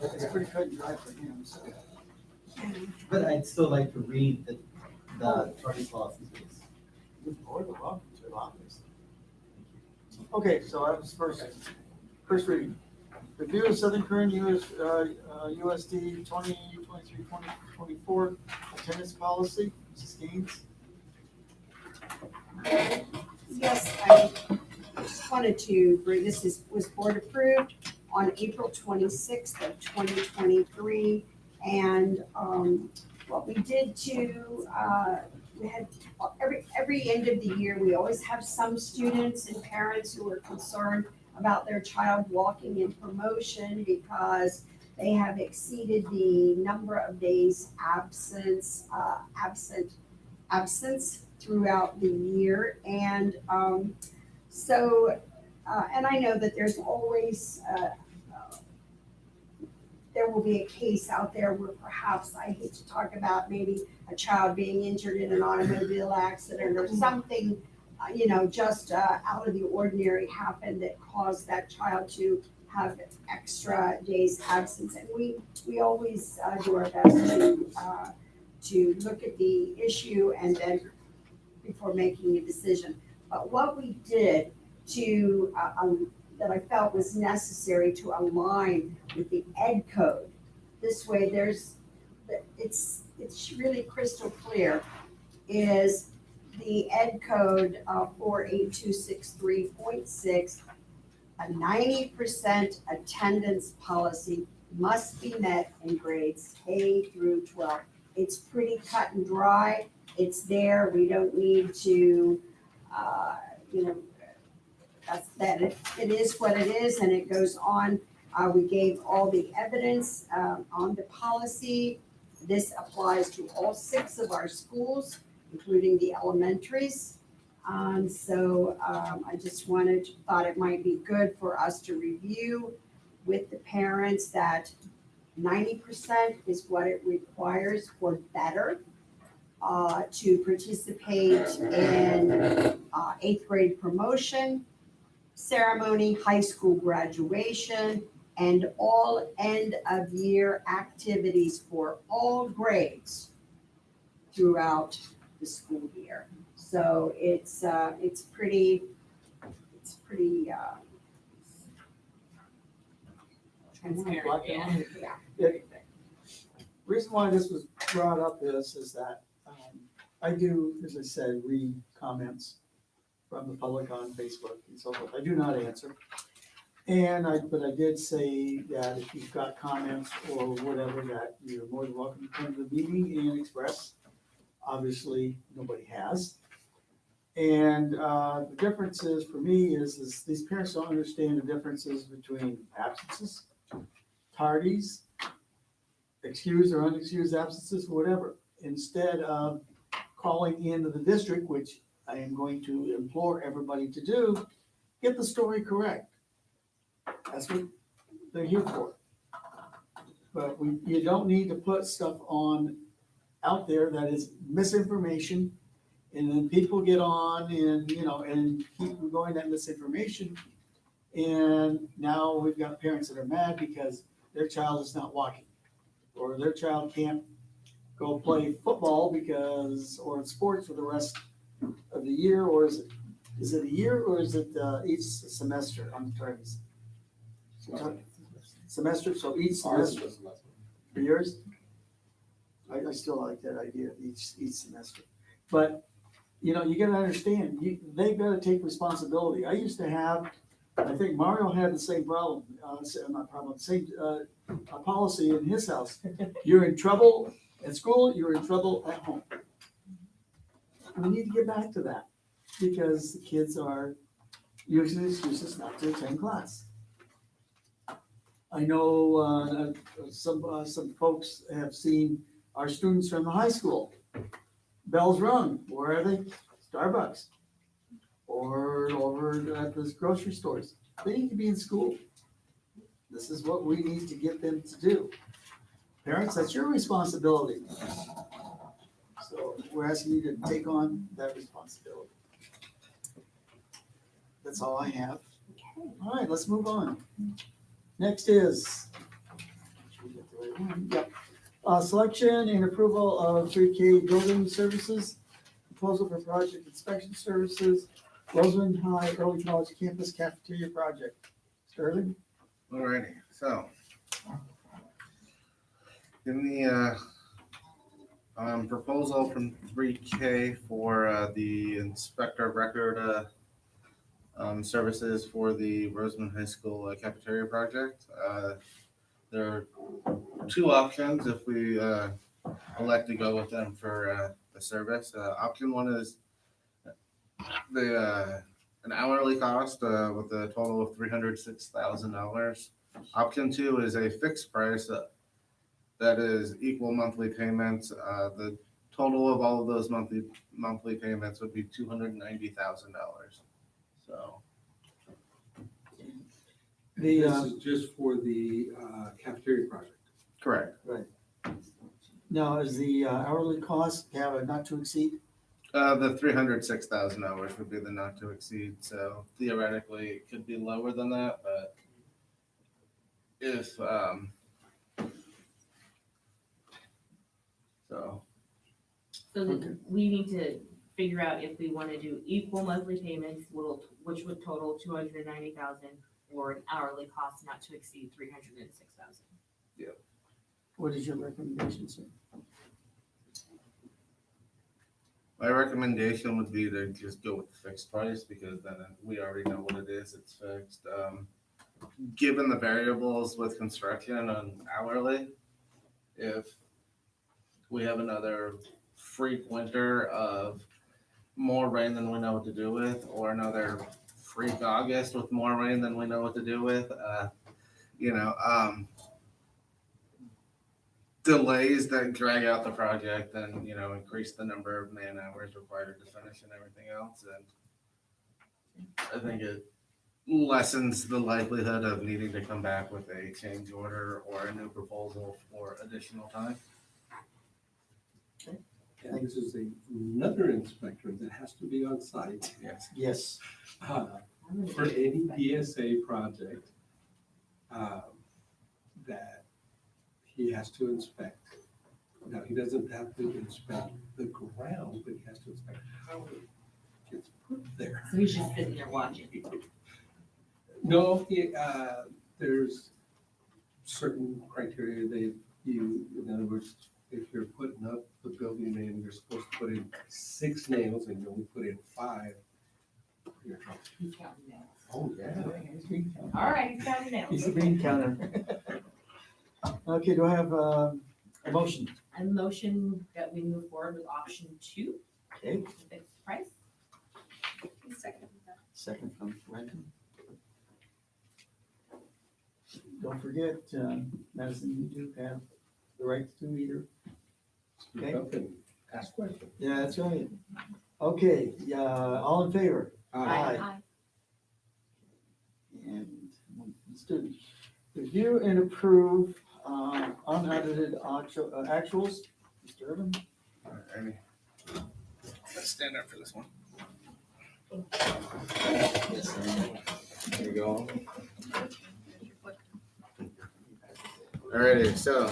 It's pretty cut and dry for him, so. But I'd still like to read the tardy policy, please. You're more than welcome to, obviously. Okay, so that was first reading. Review of Southern Kern USD 2023-2024 attendance policy. Mrs. Gaines? Yes, I just wanted to bring, was board approved on April 26th of 2023. And what we did to we had, every end of the year, we always have some students and parents who are concerned about their child walking in promotion because they have exceeded the number of days absence throughout the year. And and I know that there's always, there will be a case out there where perhaps, I hate to talk about maybe a child being injured in an automobile accident or something, just out of the ordinary happened that caused that child to have extra days absence. And we always do our best to look at the issue and then before making a decision. But what we did that I felt was necessary to align with the ed code. This way it's really crystal clear, is the ed code 48263.6, a 90% attendance policy must be met in grades K through 12. It's pretty cut and dry. It's there. We don't need to, it is what it is, and it goes on. We gave all the evidence on the policy. This applies to all 6 of our schools, including the elementaries. I just thought it might be good for us to review with the parents that 90% is what it requires or better to participate in 8th grade promotion, ceremony, high school graduation, and all end of year activities for all grades throughout the school year. So it's pretty Transparent, yeah. Reason why this was brought up is that I do, as I said, read comments from the public on Facebook and so forth. I do not answer. But I did say that if you've got comments or whatever, that you're more than welcome to come to the meeting and express. Obviously, nobody has. And the difference is, for me, is these parents don't understand the differences between absences, tardies, excused or unexcused absences, whatever. Instead of calling into the district, which I am going to implore everybody to do, get the story correct. That's what they're here for. But you don't need to put stuff out there that is misinformation, and then people get on and keep going that misinformation. And now we've got parents that are mad because their child is not walking, or their child can't go play football or sports for the rest of the year, or is it a year, or is it each semester? I'm trying to semester, so each semester. For yours? I still like that idea, each semester. But, you gotta understand, they've gotta take responsibility. I used to have, I think Mario had the same problem, same policy in his house. You're in trouble at school, you're in trouble at home. We need to get back to that, because the kids are using excuses not to attend class. I know some folks have seen our students from the high school. Bells rung. Where are they? Starbucks. Or over at the grocery stores. They need to be in school. This is what we need to get them to do. Parents, that's your responsibility. So we're asking you to take on that responsibility. That's all I have. All right, let's move on. Next is selection and approval of 3K building services, proposal for project inspection services, Roseland High Early College Campus Cafeteria Project. Sterling? Alrighty, so in the proposal from 3K for the inspector of record services for the Roseland High School cafeteria project. There are 2 options if we elect to go with them for the service. Option one is an hourly cost with a total of $306,000. Option two is a fixed price that is equal monthly payments. The total of all of those monthly payments would be $290,000. So The, This is just for the cafeteria project. correct. now, is the hourly cost have a not to exceed? The $306,000 would be the not to exceed. So theoretically, it could be lower than that, but if so. So Okay. we need to figure out if we want to do equal monthly payments, which would total 290,000, or an hourly cost not to exceed 306,000. What is your recommendation, sir? My recommendation would be to just go with the fixed price because then we already know what it is, it's fixed. Given the variables with construction on hourly, if we have another freak winter of more rain than we know what to do with, or another freak August with more rain than we know what to do with, delays that drag out the project and, increase the number of man hours required to finish and everything else. And I think it lessens the likelihood of needing to come back with a change order or a new proposal for additional time. And this is another inspector that has to be on site. Yes. Yes. For any DSA project that he has to inspect. Now, he doesn't have to inspect the ground, but he has to inspect how it gets put there. So he's just sitting there watching. No, there's certain criteria in other words, if you're putting up the building name, you're supposed to put in 6 nails and you only put in 5. You're in trouble. He's counting nails. Oh, yeah. All right, he's counting nails. He's the bean counter. Okay, do I have a motion? I motion that we move forward with option 2, Okay, fixed price. Second. second from Renton. Don't forget, Madison, you do have the right to either. Speak up and ask questions. Yeah, that's right. Okay, all in favor? Aye. And let's do review and approve unaudited actuals. Mr. Urban? All right, let's stand up for this one. There you go. Alrighty, so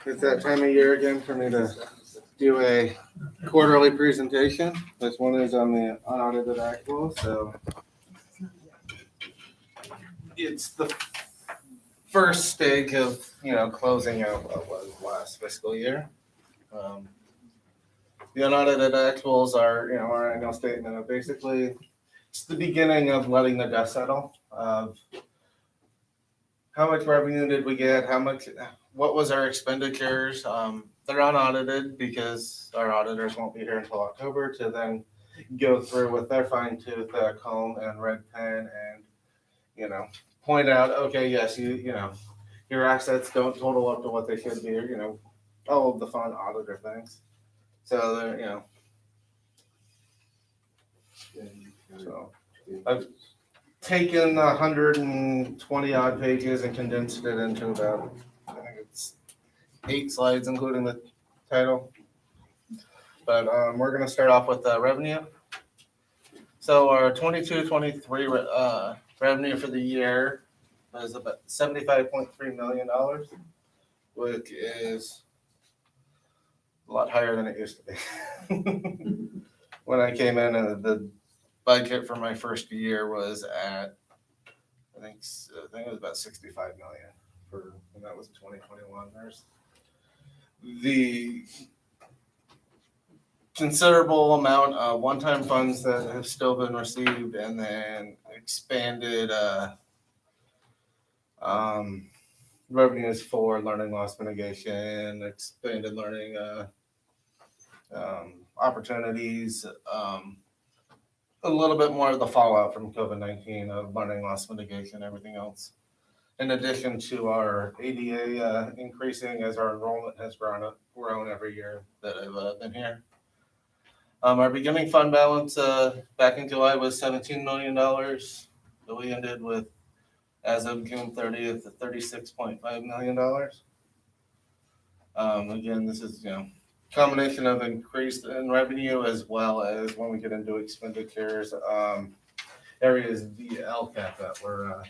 it's that time of year again for me to do a quarterly presentation. This one is on the unaudited actual, so it's the first stage of, closing out what was last fiscal year. The unaudited actuals are, our annual statement of basically, it's the beginning of letting the dust settle of how much revenue did we get, what was our expenditures. They're unaudited because our auditors won't be here until October to then go through with their fine tooth comb and red pen and, point out, okay, yes, your assets don't total up to what they should be, or, all of the fun auditor things. So, so I've taken 120 odd pages and condensed it into about, I think it's 8 slides, including the title. But we're going to start off with revenue. So our 22-23 revenue for the year was about $75.3 million, which is a lot higher than it used to be. When I came in, the budget for my first year was at, I think it was about 65 million and that was 2021. There's the considerable amount of one-time funds that have still been received, and then expanded revenues for learning loss mitigation, expanded learning opportunities, a little bit more of the fallout from COVID-19 of learning loss mitigation, everything else. In addition to our ADA increasing as our enrollment has grown every year that I've been here. Our beginning fund balance back in July was $17 million. That we ended with, as of June 30th, $36.5 million. Again, this is, combination of increase in revenue as well as when we get into expenditures, areas via LCAP that were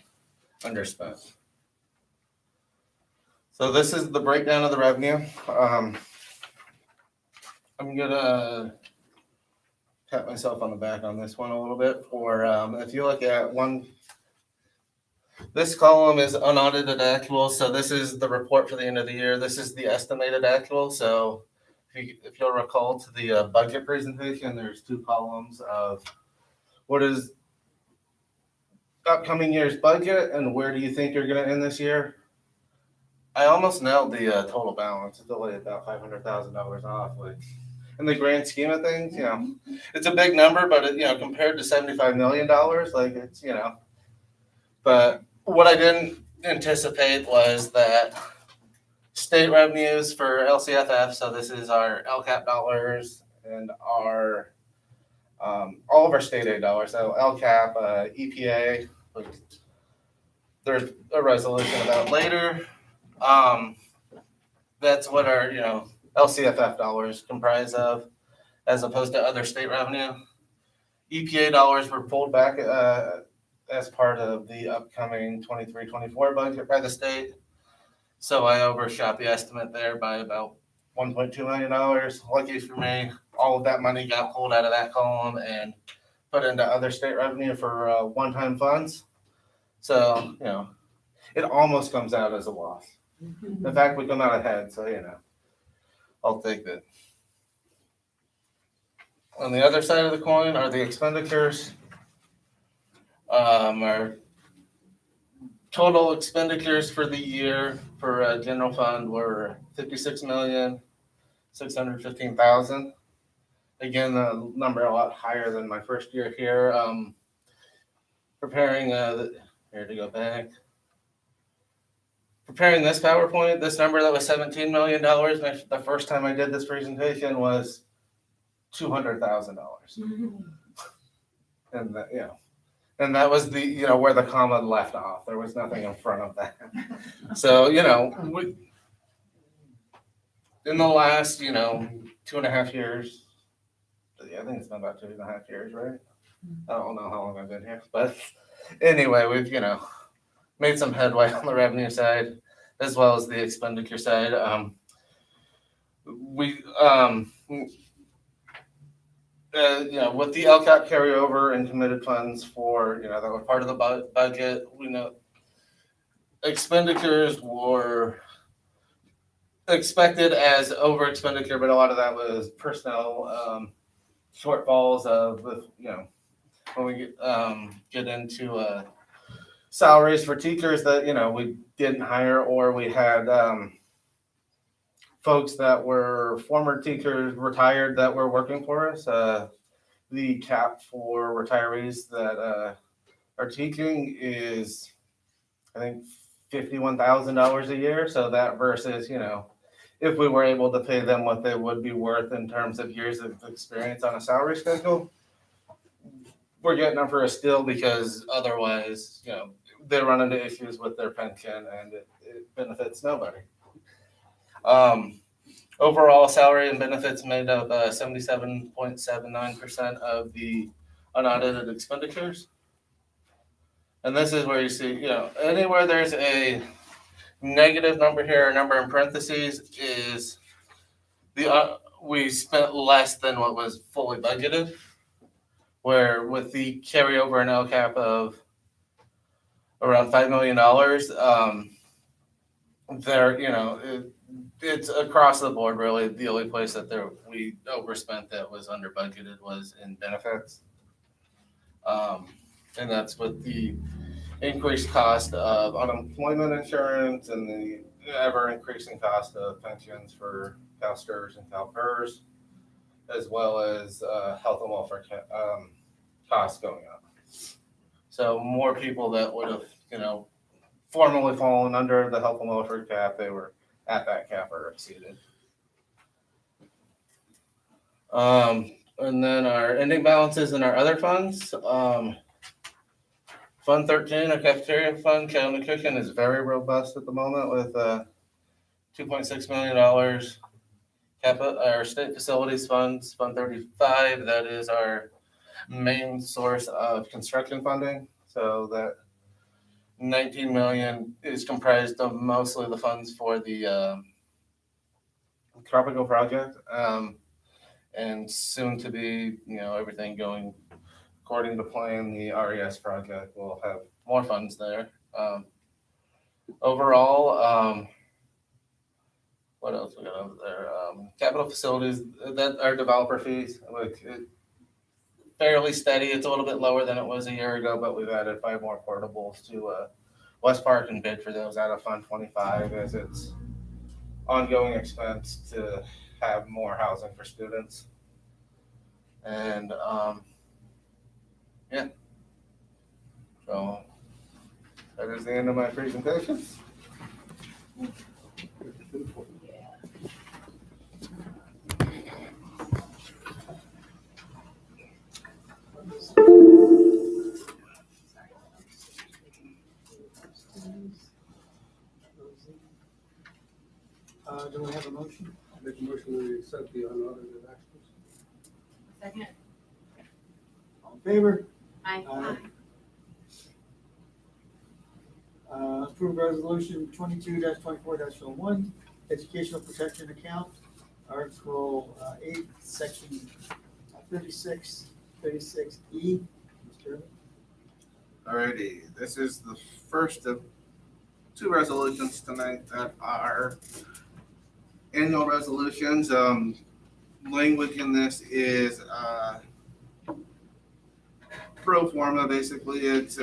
underspent. So this is the breakdown of the revenue. I'm gonna pat myself on the back on this one a little bit. For if you look at this column is unaudited actual. So this is the report for the end of the year. This is the estimated actual. So if you'll recall to the budget presentation, there's two columns of what is upcoming year's budget and where do you think you're going to end this year. I almost nailed the total balance. It's only about $500,000 off, which in the grand scheme of things, it's a big number, but compared to $75 million, like it's, but what I didn't anticipate was that state revenues for LCFF, so this is our LCAP dollars and our all of our state aid dollars, so LCAP, EPA, which there's a resolution about later. That's what our LCFF dollars comprise of, as opposed to other state revenue. EPA dollars were pulled back as part of the upcoming 23-24 budget by the state. So I overshot the estimate there by about $1.2 million. Lucky for me, all of that money got pulled out of that column and put into other state revenue for one-time funds. So, it almost comes out as a loss. In fact, we come out ahead, so, I'll take that. On the other side of the coin are the expenditures. Our total expenditures for the year for general fund were $56,615,000. Again, the number a lot higher than my first year here. Preparing here to go back. Preparing this PowerPoint, this number that was $17 million. The first time I did this presentation was $200,000, and that, and that was the where the comma left off. There was nothing in front of that. So in the last 2.5 years, I think it's been about 2.5 years, right? I don't know how long I've been here, but anyway, we've made some headway on the revenue side as well as the expenditure side. With the LCAP carryover and committed funds for that were part of the budget, we know expenditures were expected as over expenditure, but a lot of that was personnel shortfalls of when we get into salaries for teachers that we didn't hire, or we had folks that were former teachers retired that were working for us. The cap for retirees that are teaching is, I think, $51,000 a year. So that versus if we were able to pay them what they would be worth in terms of years of experience on a salary schedule, we're getting them for a steal, because otherwise, they run into issues with their pension and it benefits nobody. Overall salary and benefits made up 77.79% of the unaudited expenditures. And this is where you see, anywhere there's a negative number here, a number in parentheses, is we spent less than what was fully budgeted. Where with the carryover and LCAP of around $5 million, it's across the board really. The only place that we overspent that was under budgeted was in benefits. And that's with the increased cost of unemployment insurance and the ever increasing cost of pensions for CalSTRS and CalPERS, as well as health and welfare costs going up. So more people that would have, formerly fallen under the health and welfare cap, they were at that cap or exceeded. And then our ending balances in our other funds. Fund 13, our cafeteria fund, county cooking, is very robust at the moment with $2.6 million. Our state facilities funds, Fund 35, that is our main source of construction funding. So that 19 million is comprised of mostly the funds for the Tropical project, and soon to be, everything going according to plan. The RES project will have more funds there. Overall, what else we got over there? Capital facilities, that are developer fees, like fairly steady. It's a little bit lower than it was a year ago, but we've added 5 more portables to West Park and bid for those out of Fund 25 as it's ongoing expense to have more housing for students. And yeah, so that is the end of my presentation. Do we have a motion? Make a motion to accept the unaudited actuals. Second. All in favor? Aye. Approve resolution 22-24-01, educational protection account, article 8, section 36E. Mr. Chairman. Alrighty, this is the first of 2 resolutions tonight that are annual resolutions. Language in this is pro forma, basically. It's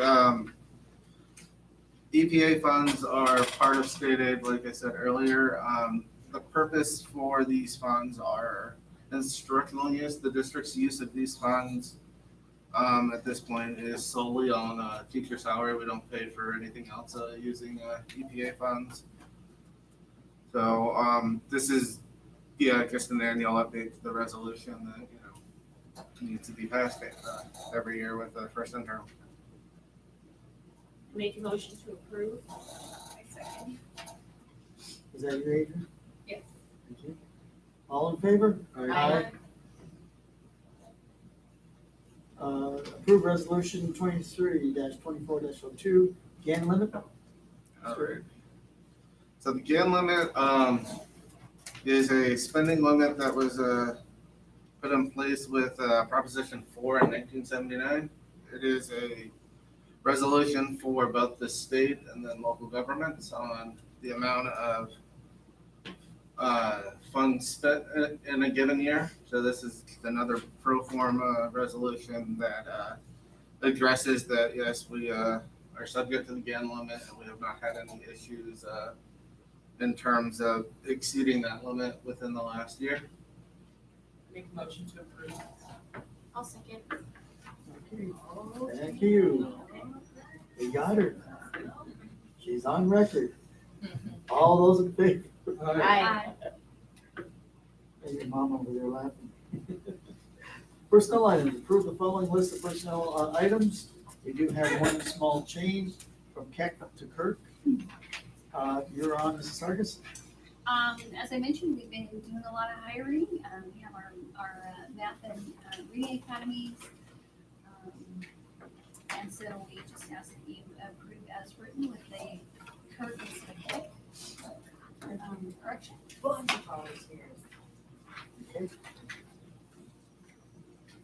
EPA funds are part of stated, like I said earlier. The purpose for these funds are instructional use. The district's use of these funds at this point is solely on teacher salary. We don't pay for anything else using EPA funds. So this is, just an annual update to the resolution that, needs to be passed every year with the first interim. Make a motion to approve. I second. Is that you, Adrian? Yes. Thank you. All in favor? Aye. Approve resolution 23-24-02, GAN limit. All right. So the GAN limit is a spending limit that was put in place with Proposition 4 in 1979. It is a resolution for both the state and then local governments on the amount of funds spent in a given year. So this is another pro forma resolution that addresses that, yes, we are subject to the GAN limit and we have not had any issues in terms of exceeding that limit within the last year. Make a motion to approve. I'll second. Okay. Thank you. We got her. She's on record. All those in favor? Aye. Hey, your mom over there laughing. Personnel items, approve the following list of personnel items. We do have one small change from Keck to Kirk. You're on, Mrs. Sargis. As I mentioned, we've been doing a lot of hiring. We have our math and reading academies. And so we just ask that you approve as written with the Kirk instead of Keck correction. Okay.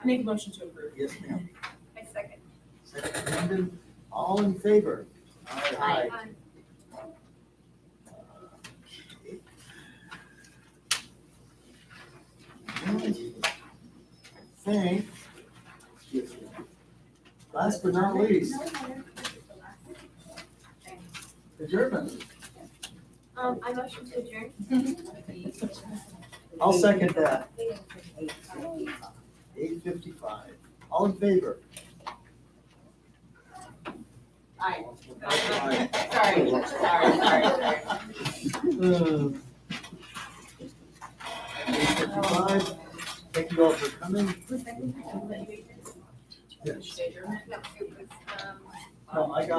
Make a motion to approve. Yes, ma'am. I second. Second, Brandon. All in favor? Aye. Thank you. Last but not least, adjournment. I motion to adjourn. I'll second that. 8:55. All in favor? Aye. Aye. Sorry. Uh, 8:55. Thank you all for coming. No, it was, No, I got